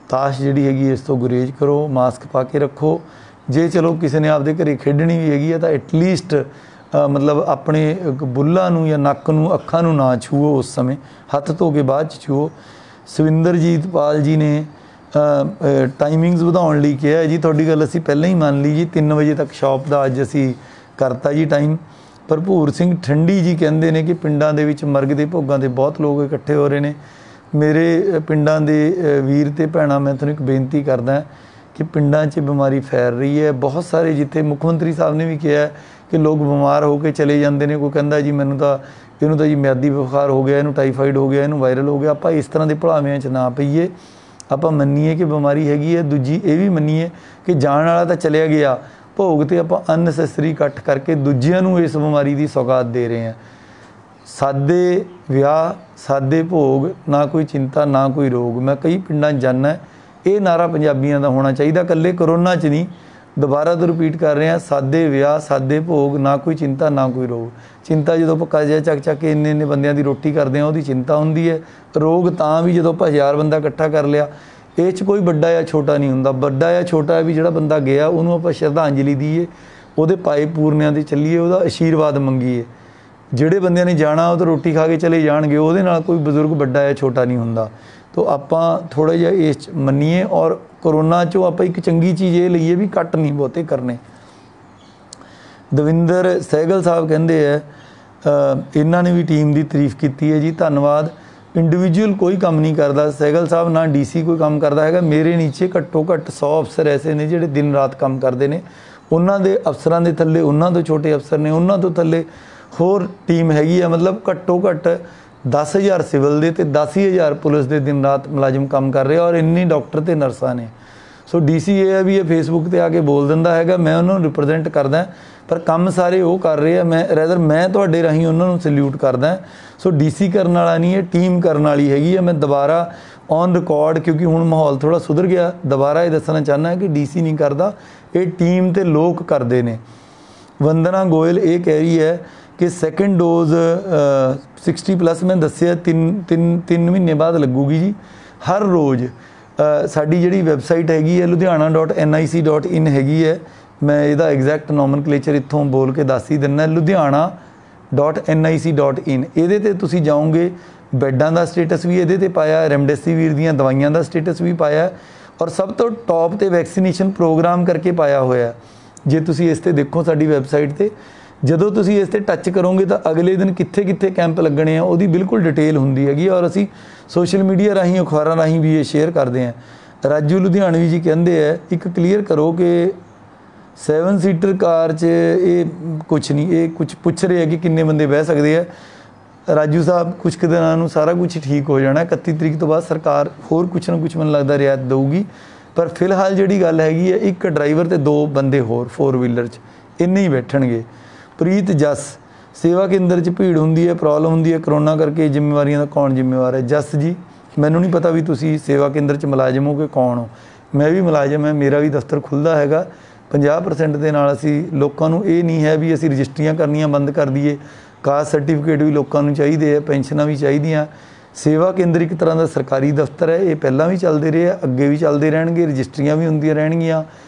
ਤਾਸ਼ ਜਿਹੜੀ ਹੈਗੀ ਇਸ ਤੋਂ ਗੁਰੇਜ਼ ਕਰੋ, ਮਾਸਕ ਪਾ ਕੇ ਰੱਖੋ। ਜੇ ਚਲੋ ਕਿਸੇ ਨੇ ਆਪਦੇ ਘਰੇ ਖੇਡਣੀ ਵੀ ਹੈਗੀ ਹੈ ਤਾਂ ਐਟਲੀਸਟ ਮਤਲਬ ਆਪਣੇ ਬੁੱਲਾਂ ਨੂੰ ਜਾਂ ਨੱਕ ਨੂੰ, ਅੱਖਾਂ ਨੂੰ ਨਾ ਛੂਓ, ਉਸ ਸਮੇਂ ਹੱਥ ਧੋ ਕੇ ਬਾਅਦ 'ਚ ਛੂਓ। ਸਵਿੰਦਰਜੀਤ ਪਾਲ ਜੀ ਨੇ ਟਾਈਮਿੰਗਸ ਵਧਾਉਣ ਲਈ ਕਿਹਾ ਜੀ, ਤੁਹਾਡੀ ਗੱਲ ਅਸੀਂ ਪਹਿਲਾਂ ਹੀ ਮੰਨ ਲਈ ਜੀ, 3 ਵਜੇ ਤੱਕ ਸ਼ਾਪ ਦਾ ਅੱਜ ਅਸੀਂ ਕਰਤਾ ਜੀ ਟਾਈਮ। ਭਰਪੂਰ ਸਿੰਘ ਠੰਡੀ ਜੀ ਕਹਿੰਦੇ ਨੇ ਕਿ ਪਿੰਡਾਂ ਦੇ ਵਿੱਚ ਮਰਗ ਦੇ ਭੋਗਾਂ 'ਤੇ ਬਹੁਤ ਲੋਕ ਇਕੱਠੇ ਹੋ ਰਹੇ ਨੇ। ਮੇਰੇ ਪਿੰਡਾਂ ਦੇ ਵੀਰ ਅਤੇ ਭੈਣਾਂ, ਮੈਂ ਤੁਹਾਨੂੰ ਇੱਕ ਬੇਨਤੀ ਕਰਦਾ ਕਿ ਪਿੰਡਾਂ 'ਚ ਬਿਮਾਰੀ ਫੈਲ ਰਹੀ ਹੈ। ਬਹੁਤ ਸਾਰੇ, ਜਿੱਥੇ ਮੁੱਖ ਮੰਤਰੀ ਸਾਹਿਬ ਨੇ ਵੀ ਕਿਹਾ ਕਿ ਲੋਕ ਬਿਮਾਰ ਹੋ ਕੇ ਚਲੇ ਜਾਂਦੇ ਨੇ, ਕੋਈ ਕਹਿੰਦਾ ਜੀ ਇਹਨੂੰ ਤਾਂ ਜੀ ਮਿਆਦੀ ਬੁਖਾਰ ਹੋ ਗਿਆ, ਇਹਨੂੰ ਟਾਈਫਾਈਡ ਹੋ ਗਿਆ, ਇਹਨੂੰ ਵਾਇਰਲ ਹੋ ਗਿਆ। ਆਪਾਂ ਇਸ ਤਰ੍ਹਾਂ ਦੇ ਭੁਲਾਵਿਆਂ 'ਚ ਨਾ ਪਈਏ। ਆਪਾਂ ਮੰਨੀਏ ਕਿ ਬਿਮਾਰੀ ਹੈਗੀ ਹੈ। ਦੂਜੀ ਇਹ ਵੀ ਮੰਨੀਏ ਕਿ ਜਾਣ ਵਾਲਾ ਤਾਂ ਚਲਿਆ ਗਿਆ, ਭੋਗ 'ਤੇ ਆਪਾਂ ਅਨਨੈਸੈਸਰੀ ਇਕੱਠ ਕਰਕੇ ਦੂਜਿਆਂ ਨੂੰ ਇਸ ਬਿਮਾਰੀ ਦੀ ਸੌਗਾਤ ਦੇ ਰਹੇ ਹਾਂ। ਸਾਦੇ ਵਿਆਹ, ਸਾਦੇ ਭੋਗ, ਨਾ ਕੋਈ ਚਿੰਤਾ ਨਾ ਕੋਈ ਰੋਗ। ਮੈਂ ਕਈ ਪਿੰਡਾਂ 'ਚ ਜਾਂਦਾ, ਇਹ ਨਾਰਾ ਪੰਜਾਬੀਆਂ ਦਾ ਹੋਣਾ ਚਾਹੀਦਾ, ਇਕੱਲੇ ਕਰੋਨਾ 'ਚ ਨਹੀਂ। ਦੁਬਾਰਾ ਤੋਂ ਰਿਪੀਟ ਕਰ ਰਹੇ ਹਾਂ, ਸਾਦੇ ਵਿਆਹ, ਸਾਦੇ ਭੋਗ, ਨਾ ਕੋਈ ਚਿੰਤਾ ਨਾ ਕੋਈ ਰੋਗ। ਚਿੰਤਾ ਜਦੋਂ ਆਪਾਂ ਕਰਜ਼ਾ ਚੱਕ ਕੇ ਇੰਨੇ ਬੰਦਿਆਂ ਦੀ ਰੋਟੀ ਕਰਦੇ ਹਾਂ, ਉਹਦੀ ਚਿੰਤਾ ਹੁੰਦੀ ਹੈ। ਰੋਗ ਤਾਂ ਵੀ ਜਦੋਂ ਆਪਾਂ 1000 ਬੰਦਾ ਇਕੱਠਾ ਕਰ ਲਿਆ। ਇਹ 'ਚ ਕੋਈ ਵੱਡਾ ਜਾਂ ਛੋਟਾ ਨਹੀਂ ਹੁੰਦਾ। ਵੱਡਾ ਜਾਂ ਛੋਟਾ ਹੈ ਵੀ ਜਿਹੜਾ ਬੰਦਾ ਗਿਆ ਉਹਨੂੰ ਆਪਾਂ ਸ਼ਰਧਾਂਜਲੀ ਦਈਏ, ਉਹਦੇ ਪਾਏ ਪੂਰਨਿਆਂ 'ਤੇ ਚੱਲੀਏ, ਉਹਦਾ ਆਸ਼ੀਰਵਾਦ ਮੰਗੀਏ। ਜਿਹੜੇ ਬੰਦਿਆਂ ਨੇ ਜਾਣਾ ਉਹ ਤਾਂ ਰੋਟੀ ਖਾ ਕੇ ਚਲੇ ਜਾਣਗੇ, ਉਹਦੇ ਨਾਲ ਕੋਈ ਬਜ਼ੁਰਗ ਵੱਡਾ ਜਾਂ ਛੋਟਾ ਨਹੀਂ ਹੁੰਦਾ। ਤੋ ਆਪਾਂ ਥੋੜ੍ਹਾ ਜਿਹਾ ਇਸ 'ਚ ਮੰਨੀਏ, ਔਰ ਕਰੋਨਾ 'ਚੋਂ ਆਪਾਂ ਇੱਕ ਚੰਗੀ ਚੀਜ਼ ਇਹ ਲਈਏ ਵੀ ਕੱਟ ਨਹੀਂ ਬਹੁਤੇ ਕਰਨੇ। ਦਵਿੰਦਰ ਸਹਿਗਲ ਸਾਹਿਬ ਕਹਿੰਦੇ ਹੈ, ਇਹਨਾਂ ਨੇ ਵੀ ਟੀਮ ਦੀ ਤਾਰੀਫ ਕੀਤੀ ਹੈ ਜੀ, ਧੰਨਵਾਦ। ਇੰਡੀਵਿਜੂਅਲ ਕੋਈ ਕੰਮ ਨਹੀਂ ਕਰਦਾ ਸਹਿਗਲ ਸਾਹਿਬ, ਨਾ DC ਕੋਈ ਕੰਮ ਕਰਦਾ ਹੈਗਾ। ਮੇਰੇ ਨੀਚੇ ਘੱਟੋ ਘੱਟ 100 ਅਫਸਰ ਐਸੇ ਨੇ ਜਿਹੜੇ ਦਿਨ ਰਾਤ ਕੰਮ ਕਰਦੇ ਨੇ। ਉਹਨਾਂ ਦੇ ਅਫਸਰਾਂ ਦੇ ਥੱਲੇ ਉਹਨਾਂ ਤੋਂ ਛੋਟੇ ਅਫਸਰ ਨੇ, ਉਹਨਾਂ ਤੋਂ ਥੱਲੇ ਹੋਰ ਟੀਮ ਹੈਗੀ ਆ। ਮਤਲਬ ਘੱਟੋ ਘੱਟ 10,000 ਸਿਵਲ ਦੇ ਅਤੇ 10,000 ਪੁਲਿਸ ਦੇ ਦਿਨ ਰਾਤ ਮੁਲਾਜ਼ਮ ਕੰਮ ਕਰ ਰਹੇ, ਔਰ ਇੰਨੇ ਡਾਕਟਰ ਅਤੇ ਨਰਸਾਂ ਨੇ। ਸੋ DC ਇਹ ਹੈ ਵੀ ਇਹ ਫੇਸਬੁੱਕ 'ਤੇ ਆ ਕੇ ਬੋਲ ਦਿੰਦਾ ਹੈਗਾ, ਮੈਂ ਉਹਨਾਂ ਨੂੰ ਰਿਪਰੈਜ਼ੈਂਟ ਕਰਦਾ, ਪਰ ਕੰਮ ਸਾਰੇ ਉਹ ਕਰ ਰਹੇ ਆ। ਮੈਂ ਤੁਹਾਡੇ ਰਾਹੀਂ ਉਹਨਾਂ ਨੂੰ ਸੈਲਿਊਟ ਕਰਦਾ। ਸੋ DC ਕਰਨ ਵਾਲਾ ਨਹੀਂ, ਇਹ ਟੀਮ ਕਰਨ ਵਾਲੀ ਹੈਗੀ ਆ। ਮੈਂ ਦੁਬਾਰਾ ਔਨ ਰਿਕਾਰਡ, ਕਿਉਂਕਿ ਹੁਣ ਮਾਹੌਲ ਥੋੜ੍ਹਾ ਸੁਧਰ ਗਿਆ, ਦੁਬਾਰਾ ਇਹ ਦੱਸਣਾ ਚਾਹੁੰਦਾ ਕਿ DC ਨਹੀਂ ਕਰਦਾ, ਇਹ ਟੀਮ ਅਤੇ ਲੋਕ ਕਰਦੇ ਨੇ। ਵੰਦਨਾ ਗੋਇਲ ਇਹ ਕਹਿ ਰਹੀ ਹੈ ਕਿ ਸੈਕਿੰਡ ਡੋਜ਼ 60+ ਮੈਂ ਦੱਸਿਆ 3 ਮਹੀਨੇ ਬਾਅਦ ਲੱਗੂਗੀ ਜੀ। ਹਰ ਰੋਜ਼ ਸਾਡੀ ਜਿਹੜੀ ਵੈਬਸਾਈਟ ਹੈਗੀ ਹੈ ludhiana.nic.in ਹੈਗੀ ਹੈ। ਮੈਂ ਇਹਦਾ ਐਗਜ਼ੈਕਟ ਨੋਮਨਕਲੇਚਰ ਇੱਥੋਂ ਬੋਲ ਕੇ ਦੱਸ ਹੀ ਦਿੰਦਾ, ludhiana.nic.in। ਇਹਦੇ 'ਤੇ ਤੁਸੀਂ ਜਾਓਗੇ, ਬੈੱਡਾਂ ਦਾ ਸਟੇਟਸ ਵੀ ਇਹਦੇ 'ਤੇ ਪਾਇਆ, ਰੈਮਡੈਸੀਵੀਰ ਦੀਆਂ ਦਵਾਈਆਂ ਦਾ ਸਟੇਟਸ ਵੀ ਪਾਇਆ, ਔਰ ਸਭ ਤੋਂ ਟੌਪ 'ਤੇ ਵੈਕਸੀਨੇਸ਼ਨ ਪ੍ਰੋਗਰਾਮ ਕਰਕੇ ਪਾਇਆ ਹੋਇਆ। ਜੇ ਤੁਸੀਂ ਇਸ 'ਤੇ ਦੇਖੋ ਸਾਡੀ ਵੈਬਸਾਈਟ 'ਤੇ, ਜਦੋਂ ਤੁਸੀਂ ਇਸ 'ਤੇ ਟੱਚ ਕਰੋਗੇ ਤਾਂ ਅਗਲੇ ਦਿਨ ਕਿੱਥੇ ਕਿੱਥੇ ਕੈਂਪ ਲੱਗਣੇ ਆ ਉਹਦੀ ਬਿਲਕੁਲ ਡਿਟੇਲ ਹੁੰਦੀ ਹੈਗੀ, ਔਰ ਅਸੀਂ ਸੋਸ਼ਲ ਮੀਡੀਆ ਰਾਹੀਂ, ਅਖਬਾਰਾਂ ਰਾਹੀਂ ਵੀ ਇਹ ਸ਼ੇਅਰ ਕਰਦੇ ਹਾਂ। ਰਾਜੂ ਲੁਧਿਆਣਵੀ ਜੀ ਕਹਿੰਦੇ ਹੈ, ਇੱਕ ਕਲੀਅਰ ਕਰੋ ਕਿ 7 ਸੀਟਰ ਕਾਰ 'ਚ ਇਹ ਕੁਛ ਨਹੀਂ, ਇਹ ਕੁਛ ਪੁੱਛ ਰਹੇ ਹੈ ਕਿ ਕਿੰਨੇ ਬੰਦੇ ਬਹਿ ਸਕਦੇ ਆ। ਰਾਜੂ ਸਾਹਿਬ, ਕੁਛ ਕੁ ਦਿਨਾਂ ਨੂੰ ਸਾਰਾ ਕੁਛ ਠੀਕ ਹੋ ਜਾਣਾ। 31 ਤਰੀਕ ਤੋਂ ਬਾਅਦ ਸਰਕਾਰ ਹੋਰ ਕੁਛ ਨਾ ਕੁਛ ਮੈਨੂੰ ਲੱਗਦਾ ਰਿਆਇਤ ਦੇਊਗੀ, ਪਰ ਫਿਲਹਾਲ ਜਿਹੜੀ ਗੱਲ ਹੈਗੀ ਹੈ, ਇੱਕ ਡਰਾਈਵਰ ਅਤੇ 2 ਬੰਦੇ ਹੋਰ 4 ਵੀਲਰ 'ਚ ਇੰਨੇ ਹੀ ਬੈਠਣਗੇ। ਪ੍ਰੀਤ ਜਸ, ਸੇਵਾ ਕੇਂਦਰ 'ਚ ਭੀੜ ਹੁੰਦੀ ਹੈ, ਪ੍ਰੋਬਲਮ ਹੁੰਦੀ ਹੈ ਕਰੋਨਾ ਕਰਕੇ, ਜ਼ਿੰਮੇਵਾਰੀਆਂ ਦਾ ਕੌਣ ਜ਼ਿੰਮੇਵਾਰ ਹੈ? ਜਸ ਜੀ, ਮੈਨੂੰ ਨਹੀਂ ਪਤਾ ਵੀ ਤੁਸੀਂ ਸੇਵਾ ਕੇਂਦਰ 'ਚ ਮੁਲਾਜ਼ਮ ਹੋ ਕਿ ਕੌਣ ਹੋ। ਮੈਂ ਵੀ ਮੁਲਾਜ਼ਮ ਹੈ, ਮੇਰਾ ਵੀ ਦਫ਼ਤਰ ਖੁੱਲ੍ਹਦਾ ਹੈਗਾ। 50% ਦੇ ਨਾਲ ਅਸੀਂ ਲੋਕਾਂ ਨੂੰ, ਇਹ ਨਹੀਂ ਹੈ ਵੀ ਅਸੀਂ ਰਜਿਸਟਰੀਆਂ ਕਰਨੀਆਂ ਬੰਦ ਕਰ ਦਈਏ। ਕਾਸਟ ਸਰਟੀਫਿਕੇਟ ਵੀ ਲੋਕਾਂ ਨੂੰ ਚਾਹੀਦੇ ਹੈ, ਪੈਨਸ਼ਨਾਂ ਵੀ ਚਾਹੀਦੀਆਂ। ਸੇਵਾ ਕੇਂਦਰ ਇੱਕ ਤਰ੍ਹਾਂ ਦਾ ਸਰਕਾਰੀ ਦਫ਼ਤਰ ਹੈ। ਇਹ ਪਹਿਲਾਂ ਵੀ ਚੱਲਦੇ ਰਹੇ ਆ, ਅੱਗੇ ਵੀ ਚੱਲਦੇ ਰਹਿਣਗੇ। ਰਜਿਸਟਰੀਆਂ ਵੀ ਹੁੰਦੀਆਂ ਰਹਿਣਗੀਆਂ,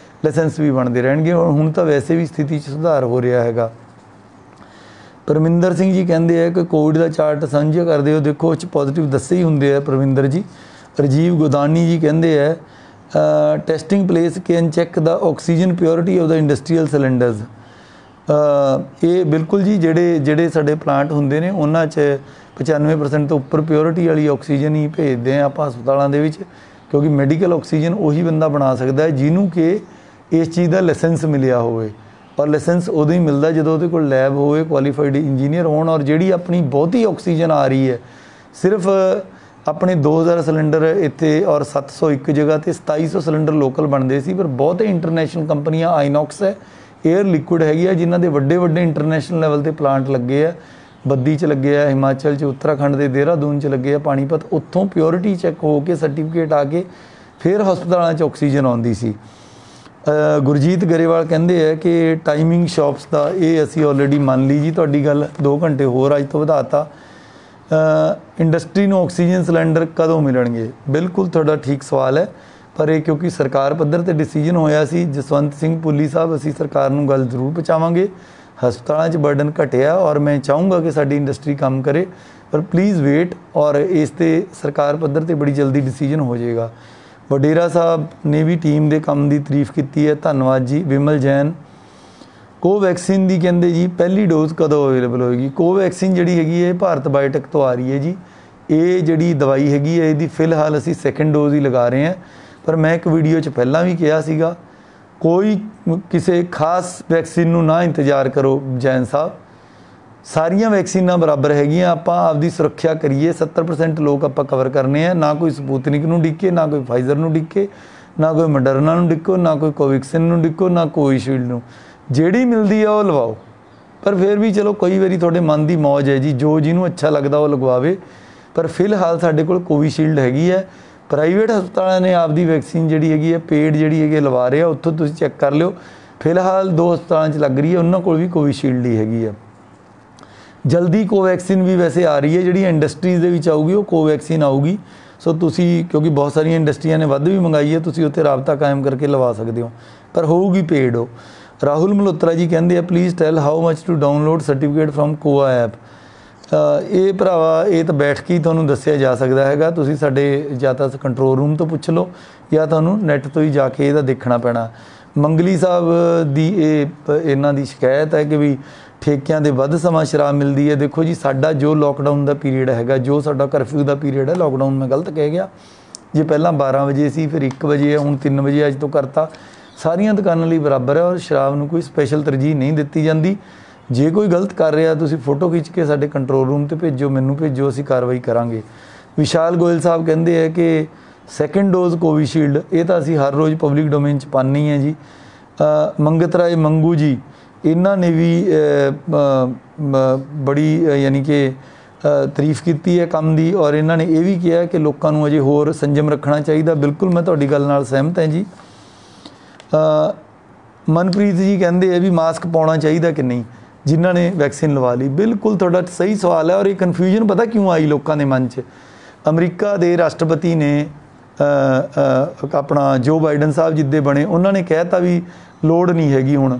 ਲਾਇਸੈਂਸ ਵੀ ਬਣਦੇ ਰਹਿਣਗੇ। ਹੁਣ ਤਾਂ ਵੈਸੇ ਵੀ ਸਥਿਤੀ 'ਚ ਸੁਧਾਰ ਹੋ ਰਿਹਾ ਹੈਗਾ। ਪਰਮਿੰਦਰ ਸਿੰਘ ਜੀ ਕਹਿੰਦੇ ਆ ਕਿ ਕੋਵਿਡ ਦਾ ਚਾਰਟ ਸਾਂਝਾ ਕਰਦੇ ਹੋ, ਦੇਖੋ ਉਹ 'ਚ ਪੋਜ਼ੀਟਿਵ ਦੱਸੇ ਹੀ ਹੁੰਦੇ ਆ ਪਰਮਿੰਦਰ ਜੀ। ਰਜੀਵ ਗੋਦਾਨੀ ਜੀ ਕਹਿੰਦੇ ਆ testing place can check the oxygen purity of the industrial cylinders. ਇਹ ਬਿਲਕੁਲ ਜੀ, ਜਿਹੜੇ ਸਾਡੇ ਪਲਾਂਟ ਹੁੰਦੇ ਨੇ ਉਹਨਾਂ 'ਚ 95% ਤੋਂ ਉੱਪਰ ਪਿਓਰਿਟੀ ਵਾਲੀ ਆਕਸੀਜਨ ਹੀ ਭੇਜਦੇ ਹਾਂ ਆਪਾਂ ਹਸਪਤਾਲਾਂ ਦੇ ਵਿੱਚ, ਕਿਉਂਕਿ ਮੈਡੀਕਲ ਆਕਸੀਜਨ ਉਹੀ ਬੰਦਾ ਬਣਾ ਸਕਦਾ ਹੈ ਜਿਹਨੂੰ ਕਿ ਇਸ ਚੀਜ਼ ਦਾ ਲਾਇਸੈਂਸ ਮਿਲਿਆ ਹੋਵੇ। और लाइसेंस उदों ही मिलता जो ਉਹਦੇ ਕੋਲ लैब होए, क्वालीफाइड इंजीनियर होण। और ਜਿਹੜੀ अपनी बहुती ऑक्सीजन आ रही है, सिर्फ अपने 2000 सिलेंडर इत्थे और 701 जगह ते 2700 सिलेंडर लोकल बनते सी, पर बहुत इंटरनेशनल कंपनियां आइनॉक्स है, एयर लिक्विड हैगी है, जिन्हों के वड्डे वड्डे इंटरनेशनल लैवल ते प्लांट लगे है। बद्दी च लगे है, हिमाचल च, उत्तराखंड के देहरादून च लगे है, पानीपत, उत्थों प्योरिटी चैक हो के सर्टिफिकेट आके फिर हस्पतालों च ऑक्सीजन आती सी। गुरजीत गरेवाल कहते हैं कि टाइमिंग शॉप्स का ये असी ऑलरेडी मान ली जी, तुहाडी गल 2 घंटे होर अज तो वधाता। इंडस्ट्री नूं ऑक्सीजन सिलेंडर कदों मिलणगे? बिल्कुल तुहाडा ठीक सवाल है, पर यह क्योंकि सरकार पद्धर ते डिसीजन होया सी, जसवंत सिंह पुली साहब असी सरकार नूं गल जरूर पहुँचावांगे। हस्पतालों च बर्डन घटिया और मैं चाहूँगा कि साडी इंडस्ट्री काम करे, पर प्लीज़ वेट, और इस ते सरकार पद्धर ते बड़ी जल्दी डिसीजन हो जाएगा। वडेरा साहब ने भी टीम के काम की तारीफ की है, धन्यवाद जी। विमल जैन कोवैक्सीन की कहते जी पहली डोज कदों अवेलेबल होएगी? कोवैक्सीन जी हैगी है भारत बायोटेक तो आ रही है जी, ये जी दवाई हैगी है, यदी फिलहाल असी सैकेंड डोज ही लगा रहे हैं। पर मैं एक वीडियो च पहला भी कहा सीगा, कोई किसी खास वैक्सीन नूं ना इंतजार करो जैन साहब, सारिया वैक्सीनां बराबर हैगियां, आपां आपदी सुरक्षा करिए। 70% लोग आपां कवर करने हैं, ना कोई स्पूतनिक नूं डिक्के, ना कोई फाइजर नूं डिक्के, ना कोई मॉडर्ना नूं डिक्को, ना कोई कोवैक्सीन नूं डिक्को, ना कोविशील्ड नूं। जिहड़ी मिलदी है वो लवाओ, पर फिर भी चलो कई बारी तुहाडे मन की मौज है जी, जो जिन्हों अच्छा लगता वो लगवावे। पर फिलहाल साडे कोल कोविशील्ड हैगी है। प्राइवेट हस्पतालों ने आपदी वैक्सीन जी हैगी है पेड जी है लवा रहे हैं, उत्थों तुसीं चैक कर लिओ। फिलहाल 2 हस्पतालों लग रही है, उन्होंने कोल भी कोविशील्ड ही हैगी है। जल्दी कोवैक्सीन भी वैसे आ रही है, जी इंडस्ट्रीज़ दे विच आऊगी वो कोवैक्सीन आऊगी। सो तुसी, क्योंकि बहुत सारिया इंडस्ट्रियां ने वध भी मंगाई है, तुसी उत्ते राबता कायम करके लवा सकते हो, पर होगी पेड हो। राहुल मल्होत्रा जी कहते हैं please tell how much to download certificate from CoWIN app. ये भरावा ये तो बैठ के ही तुहानूं दस्सिया जा सकता है, तुसीं साडे या तो कंट्रोल रूम तो पुछ लो या तुहानूं नैट तो ही जाके इहदा देखना पैना। मंगली साहब दी इन्हां दी शिकायत है कि भी ठेकिਆਂ ਦੇ ਵੱਧ ਸਮਾਂ शराब मिलती है। देखो जी साडा जो लॉकडाउन का पीरीयड हैगा, जो साडा करफ्यू का पीरीयड है, लॉकडाउन मैं गलत कह गया जे पहला 12 वजे सी, फिर 1 वजे है, हुण 3 वजे अज तो करता। सारिया दुकानों लिए बराबर है और शराब नूं कोई स्पैशल तरजीह नहीं दी जाती। जे कोई गलत कर रहा तुसीं फोटो खिंच के साडे कंट्रोल रूम ते भेजो, मैनूं भेजो, असीं कार्रवाई करांगे। विशाल गोयल साहब कहते हैं कि सैकेंड डोज कोविशील्ड ये तो असीं हर रोज़ पब्लिक डोमेन च पानी है जी। मंगत राय मंगू जी इन्हां ने भी बड़ी यानी कि तारीफ की है काम की, और इन्होंने ये भी कहा कि लोगों को अजे होर संयम रखना चाहिए। बिल्कुल मैं तुहाडी गल नाल सहमत हैं जी। मनप्रीत जी कहते हैं भी मास्क पाउणा चाहिए कि नहीं जिन्हों ने वैक्सीन लवा ली। बिल्कुल तुहाडा सही सवाल है, और ये कन्फ्यूजन पता क्यों आई लोगों के मन च। अमरीका के राष्ट्रपति ने अपना जो बाइडन साहब जिद्दे बने, उन्होंने कहता भी लोड़ नहीं हैगी हुण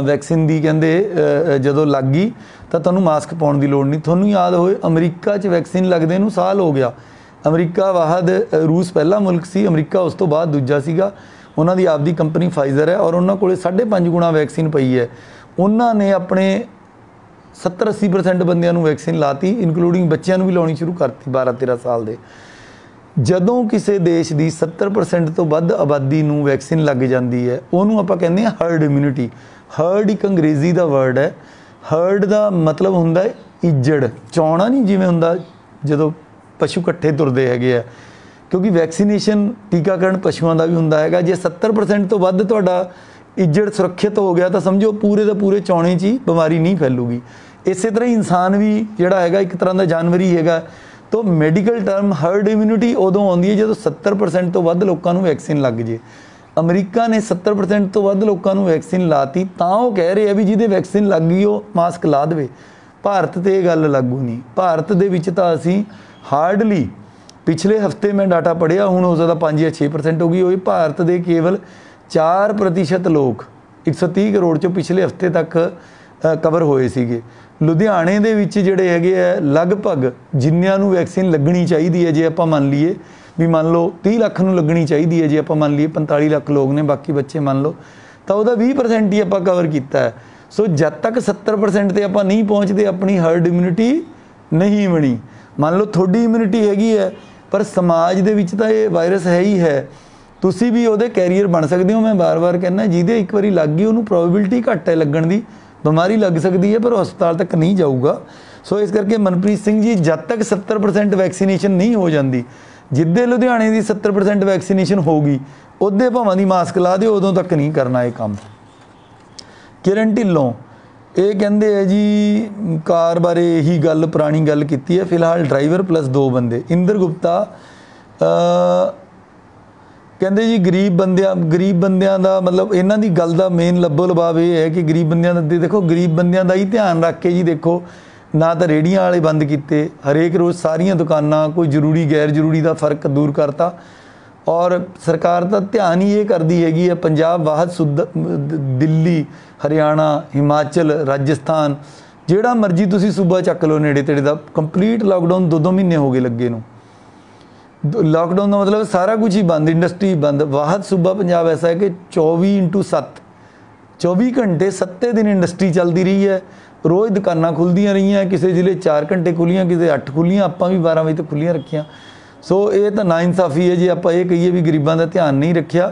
वैक्सीन की, कहते जदों लग गई तो तुहानूं मास्क पाउण की लोड़ नहीं। तुहानूं याद होए अमरीका च वैक्सीन लगदे नूं साल हो गया। अमरीका वाहद, रूस पहला मुल्क सी, अमरीका उस तो बाद दूजा सीगा। उन्हां दी आपदी कंपनी फाइजर है और उन्हां कोले 5.5 गुणा वैक्सीन पई है। उन्होंने अपने 70-80% बंदियां नूं वैक्सीन लाती, इनकलूडिंग बच्चों भी लाउणी शुरू करती 12-13 साल के। जदों किसी देश की 70% तो वध आबादी नूं वैक्सीन लग जाती है, उन्होंने आपां कहंदे हां हर्ड इम्यूनिटी। हर्ड एक अंग्रेजी का वर्ड है। हर्ड का मतलब हुंदा है इज्जड़, चौना नहीं जिवें हुंदा जदों पशु कट्ठे तुरदे हैगे आ, क्योंकि वैक्सीनेशन टीकाकरण पशुओं का भी हुंदा हैगा। जे 70% तो वध तुहाडा इज्जड़ सुरक्षित हो गया तो समझो पूरे के पूरे चौने च ही बीमारी नहीं फैलूगी। इस तरह ही इंसान भी जिहड़ा हैगा एक तरह का जानवर ही हैगा। तो मैडिकल टर्म हर्ड इम्यूनिटी उदों आउंदी है जदों 70% तो वध लोकां नूं वैक्सीन लग जे। अमरीका ने 70% तो वध लोकां नूं वैक्सीन लाती, तां वो कह रहे हैं भी जिहदे वैक्सीन लग गई वो मास्क ला देवे। भारत ते ये गल लागू नहीं। भारत दे विच तां असीं हार्डली पिछले हफ्ते मैं डाटा पढ़िया, हुण हो सकदा 5 या 6% हो गई होई। भारत दे केवल 4% लोग 130 करोड़ चों पिछले हफ्ते तक कवर होए सीगे। लुधियाने दे विच जिहड़े हैगे आ लगभग जिन्नियां नूं वैक्सीन लगनी चाहिए है, जे आपां मान लीए भी मान लो 30 लाख नूं लगनी चाहिए है, जे आपां मान लीए 45 लाख लोग ने, बाकी बच्चे मान लो, तो वह 20% ही आपां कवर किया है। सो जब तक 70% ते आपां नहीं पहुँचते अपनी हर्ड इम्यूनिटी नहीं बनी। मान लो थोड़ी इम्यूनिटी हैगी है पर समाज दे विच तां ये वायरस है ही है। ਤੁਸੀਂ ਵੀ ਉਹਦੇ ਕੈਰੀਅਰ ਬਣ ਸਕਦੇ ਹੋ। मैं बार-बार कहना ਜਿਹਦੇ ਇੱਕ ਵਾਰੀ ਲੱਗ ਗਈ ਉਹਨੂੰ ਪ੍ਰੋਬੇਬਿਲਿਟੀ ਘੱਟ ਹੈ ਲੱਗਣ ਦੀ, ਬਿਮਾਰੀ ਲੱਗ ਸਕਦੀ ਹੈ ਪਰ ਹਸਪਤਾਲ ਤੱਕ ਨਹੀਂ ਜਾਊਗਾ। ਸੋ ਇਸ ਕਰਕੇ ਮਨਪ੍ਰੀਤ ਸਿੰਘ ਜੀ ਜਦ ਤੱਕ 70% ਵੈਕਸੀਨੇਸ਼ਨ ਨਹੀਂ ਹੋ ਜਾਂਦੀ, ਜਿੱਦੇ ਲੁਧਿਆਣੇ ਦੀ 70% ਵੈਕਸੀਨੇਸ਼ਨ ਹੋਗੀ ਉਹਦੇ ਭਾਵਾਂ ਦੀ ਮਾਸਕ ਲਾ ਦਿਓ, ਉਦੋਂ ਤੱਕ ਨਹੀਂ ਕਰਨਾ ਇਹ ਕੰਮ। किरण ढिल्लों ਇਹ ਕਹਿੰਦੇ ਹੈ ਜੀ ਕਾਰ ਬਾਰੇ ਇਹੀ ਗੱਲ ਪੁਰਾਣੀ ਗੱਲ ਕੀਤੀ ਹੈ, ਫਿਲਹਾਲ ਡਰਾਈਵਰ ਪਲੱਸ 2 ਬੰਦੇ। ਇੰਦਰ ਗੁਪਤਾ ਕਹਿੰਦੇ ਜੀ ਗਰੀਬ ਬੰਦਿਆਂ ਦਾ ਮਤਲਬ ਇਹਨਾਂ ਦੀ ਗੱਲ ਦਾ ਮੇਨ ਲੱਭੋ ਲਬਾਵ ਇਹ ਹੈ ਕਿ ਗਰੀਬ ਬੰਦਿਆਂ ਦਾ ਦੇਖੋ, ਗਰੀਬ ਬੰਦਿਆਂ ਦਾ ਹੀ ਧਿਆਨ ਰੱਖ ਕੇ ਜੀ ਦੇਖੋ ਨਾ ਤਾਂ ਰੇੜੀਆਂ ਵਾਲੇ ਬੰਦ ਕੀਤੇ, ਹਰੇਕ ਰੋਜ਼ ਸਾਰੀਆਂ ਦੁਕਾਨਾਂ, ਕੋਈ ਜ਼ਰੂਰੀ ਗੈਰ ਜ਼ਰੂਰੀ ਦਾ ਫਰਕ दूर करता। और सरकार का ध्यान ही ये करती हैगी है, पंजाब वाहद दिल्ली हरियाणा हिमाचल राजस्थान जिहड़ा मर्जी तुसी सूबा चक लो नेड़े तेड़े दा कंप्लीट लॉकडाउन 2-2 महीने हो गए लगे नूं। लॉकडाउन का मतलब सारा कुछ ही बंद, इंडस्ट्री बंद। वाहद सूबा पंजाब ऐसा है कि 24x7 24 घंटे 7 दिन इंडस्ट्री चलती रही है, रोज़ दुकानां खुलदियां रही, किसी जिले 4 घंटे खुलियां, किसी 8 खुलियां, आपां भी 12 बजे तक खुलियां रखियां। सो ये तो नाइंसाफ़ी है जे आपां ये कहिए भी गरीबां दा ध्यान नहीं रखिया।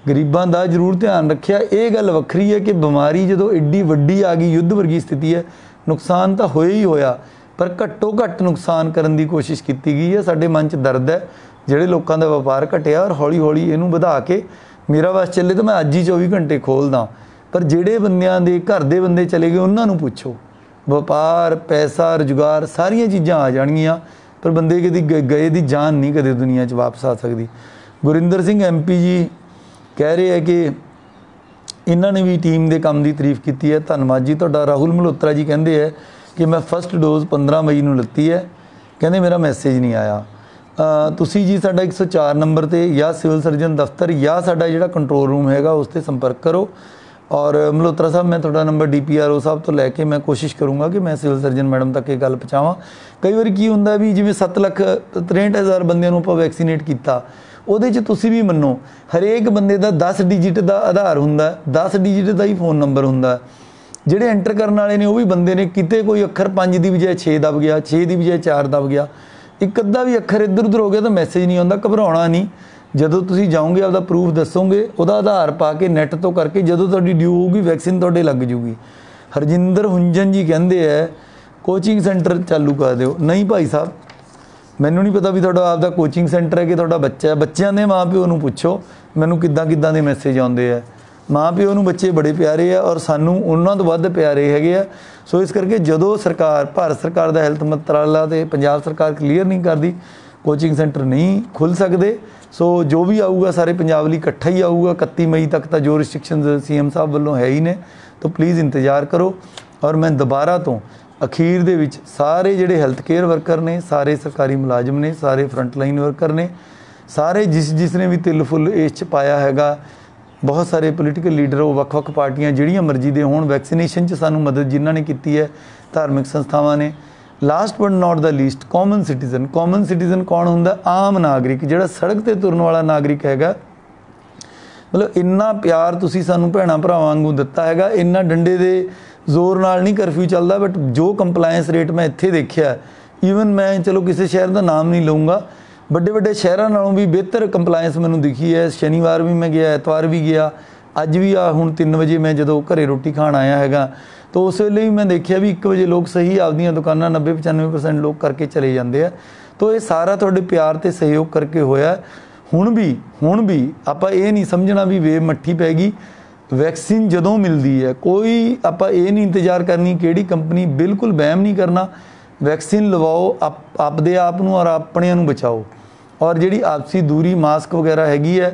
गरीबां दा जरूर ध्यान रखिया। ये गल वक्री है कि बीमारी जदों एड्डी वड्डी आ गई, युद्ध वर्गी स्थिति है, नुकसान तो होया ही होया, पर घट्टो घट्ट नुकसान करने की कोशिश की गई है। साडे मन च दर्द है जिहड़े लोगों का व्यापार घटिया और हौली हौली इहनूं वधा के मेरा बस चले तो मैं अज ही 24 घंटे खोलदा, पर जिहड़े बंदियां दे घर दे बंदे चले गए उन्हां नूं पुछो, व्यापार पैसा रोजगार सारियां चीज़ां आ जाणगीआं, पर बंदे कदी गए दी जान नहीं कदे दुनिया च वापस आ सकती। गुरिंदर सिंह MP जी कह रहे हैं कि इन्होंने भी टीम के काम की तारीफ की है, धन्यवाद जी तुहाडा। राहुल मल्होत्रा जी कहते हैं कि मैं फस्ट डोज 15 मई नूं लत्ती है, कहते मेरा मैसेज नहीं आया। तुसी जी साडा 104 नंबर ते या सिविल सर्जन दफ्तर या साडा जिहड़ा कंट्रोल रूम हैगा उस ते संपर्क करो। और मल्होत्रा साहब मैं थोड़ा नंबर DPRO साहब तो लैके मैं कोशिश करूँगा कि मैं सिविल सर्जन मैडम तक ये गल पहुँचावां। कई बार की होंदा भी जिवें 7,63,000 बंदिਆਂ ਨੂੰ ਆਪਾਂ वैक्सीनेट किया, ਉਹਦੇ 'ਚ ਤੁਸੀਂ भी मनो हरेक बंदे ਦਾ 10 डिजिट का आधार हुंदा, 10 डिजिट का ही फोन नंबर हुंदा। ਜਿਹੜੇ एंटर करने वाले ने वो भी बंदे ने, किते कोई अखर 5 की बजाय 6 दब गया, 6 की बजाय 4 दब गया, एक अद्धा भी अखर इधर उधर हो गया तो मैसेज नहीं आता। घबराउणा नहीं, ਜਦੋਂ ਤੁਸੀਂ ਜਾਓਗੇ ਆਪਦਾ ਪ੍ਰੂਫ ਦੱਸੋਗੇ, ਉਹਦਾ ਆਧਾਰ ਪਾ ਕੇ ਨੈੱਟ ਤੋਂ ਕਰਕੇ ਜਦੋਂ ਤੁਹਾਡੀ ਡਿਊ ਹੋਊਗੀ ਵੈਕਸੀਨ ਤੁਹਾਡੇ ਲੱਗ ਜੂਗੀ। ਹਰਜਿੰਦਰ ਹੁੰਜਨ ਜੀ ਕਹਿੰਦੇ ਹੈ ਕੋਚਿੰਗ ਸੈਂਟਰ ਚਾਲੂ ਕਰ ਦਿਓ। ਨਹੀਂ ਭਾਈ ਸਾਹਿਬ, ਮੈਨੂੰ ਨਹੀਂ ਪਤਾ ਵੀ ਤੁਹਾਡਾ ਆਪਦਾ ਕੋਚਿੰਗ ਸੈਂਟਰ ਹੈ ਕਿ ਤੁਹਾਡਾ ਬੱਚਾ ਹੈ। ਬੱਚਿਆਂ ਦੇ ਮਾਂ ਪਿਓ ਨੂੰ ਪੁੱਛੋ ਮੈਨੂੰ ਕਿੱਦਾਂ ਦੇ ਮੈਸੇਜ ਆਉਂਦੇ ਆ। ਮਾਂ ਪਿਓ ਨੂੰ ਬੱਚੇ ਬੜੇ ਪਿਆਰੇ ਆ ਔਰ ਸਾਨੂੰ ਉਹਨਾਂ ਤੋਂ ਵੱਧ ਪਿਆਰੇ ਹੈਗੇ ਆ। ਸੋ ਇਸ ਕਰਕੇ ਜਦੋਂ ਸਰਕਾਰ, ਭਾਰਤ ਸਰਕਾਰ ਦਾ ਹੈਲਥ ਮੰਤਰਾਲਾ ਤੇ ਪੰਜਾਬ ਸਰਕਾਰ ਕਲੀਅਰ ਨਹੀਂ ਕਰਦੀ, कोचिंग सेंटर नहीं खुल सकते। सो जो भी आऊगा सारे पंजाब लिए इकट्ठा ही आऊगा। 31 मई तक तो जो रिस्ट्रिक्शन CM साहब वालों है ही ने, तो प्लीज़ इंतज़ार करो। और मैं दोबारा तो अखीर दे विच सारे जिहड़े हैल्थ केयर वर्कर ने, सारे सरकारी मुलाजम ने, सारे फ्रंटलाइन वर्कर ने, सारे जिसने भी तिल फुल इस च पाया हैगा, बहुत सारे पोलीटिकल लीडर, वो वक्-वक् पार्टियां जिहड़ियां मर्जी दे होण, वैक्सीनेशन च सानू मदद जिन्हां ने कीती है, धार्मिक संस्थावां ने। Last but not the least common citizen. Common citizen कौन हुंदा? आम नागरिक, जिहड़ा सड़क ते तुरन वाला नागरिक हैगा। मतलब इन्ना प्यार तुसी सानू भैणां भरावां वांगू दित्ता हैगा, इन्ना डंडे दे जोर नाल नहीं कर्फ्यू चलदा, बट जो कंप्लायंस रेट मैं इत्थे देखिया, ईवन मैं चलो किसी शहर का नाम नहीं लूँगा, ਵੱਡੇ शहरों नालों भी बेहतर कंप्लायंस मैनूं दिखी है। शनिवार भी मैं गया, एतवार भी गया, अज भी आ हुण 3 वजे मैं जदों घरे रोटी खाण आया हैगा, तो उस वेले भी मैं देखिया भी 1 वजे लोग सही आपदियां दुकानां 90-95% लोग करके चले जाते हैं। तो ये सारा तुहाडे प्यार ते सहयोग करके होया। हुण भी आपां ये नहीं समझना भी वे मट्ठी पै गई। वैक्सीन जदों मिलती है, कोई आपां ये नहीं इंतजार करनी किहड़ी कंपनी, बिल्कुल वहम नहीं करना। वैक्सीन लवाओ, आपदे आप नूं और अपणिਆਂ ਨੂੰ बचाओ। और जिहड़ी आपसी दूरी मास्क वगैरह हैगी है,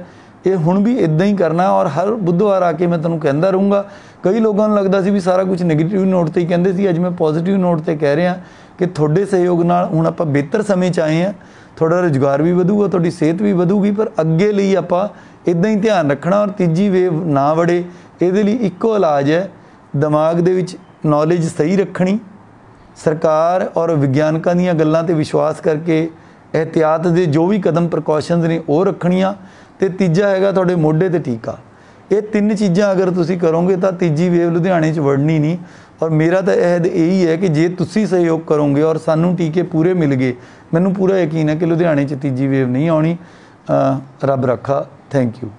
ये हुण भी इदां ही करना। और हर बुधवार आके मैं तुहानूं कहंदा रहूँगा। कई लोगों को लगता सी भी सारा कुछ नैगेटिव नोट ते ही कहंदे सी, अज मैं पॉजिटिव नोट ते कह रहा कि तुहाडे सहयोग नाल हुण आपां बेहतर समय च आए हैं। तुहाडा रोजगार भी वधूगा, तुहाडी सेहत भी वधूगी, पर अगे लई आपां इदां ही ध्यान रखना। और तीजी वेव ना वड़े, इहदे लई इक्को इलाज है, दिमाग दे विच नॉलेज सही रखनी, सरकार और विग्यानकां दीयां गल्लां ते विश्वास करके एहतियात दे जो भी कदम प्रिकॉशनस ने वो रखणियां। ते तीजा हैगा तुहाडे मोढे ते टीका। ये 3 चीज़ां अगर तुसी करोगे तो तीजी वेव लुधियाने च वड़नी नहीं। और मेरा तो अहद यही है कि जे तुसी सहयोग करोगे और सानू टीके पूरे मिल गए, मैनू पूरा यकीन है कि लुधियाने च तीजी वेव नहीं आनी। रब रखा। Thank you.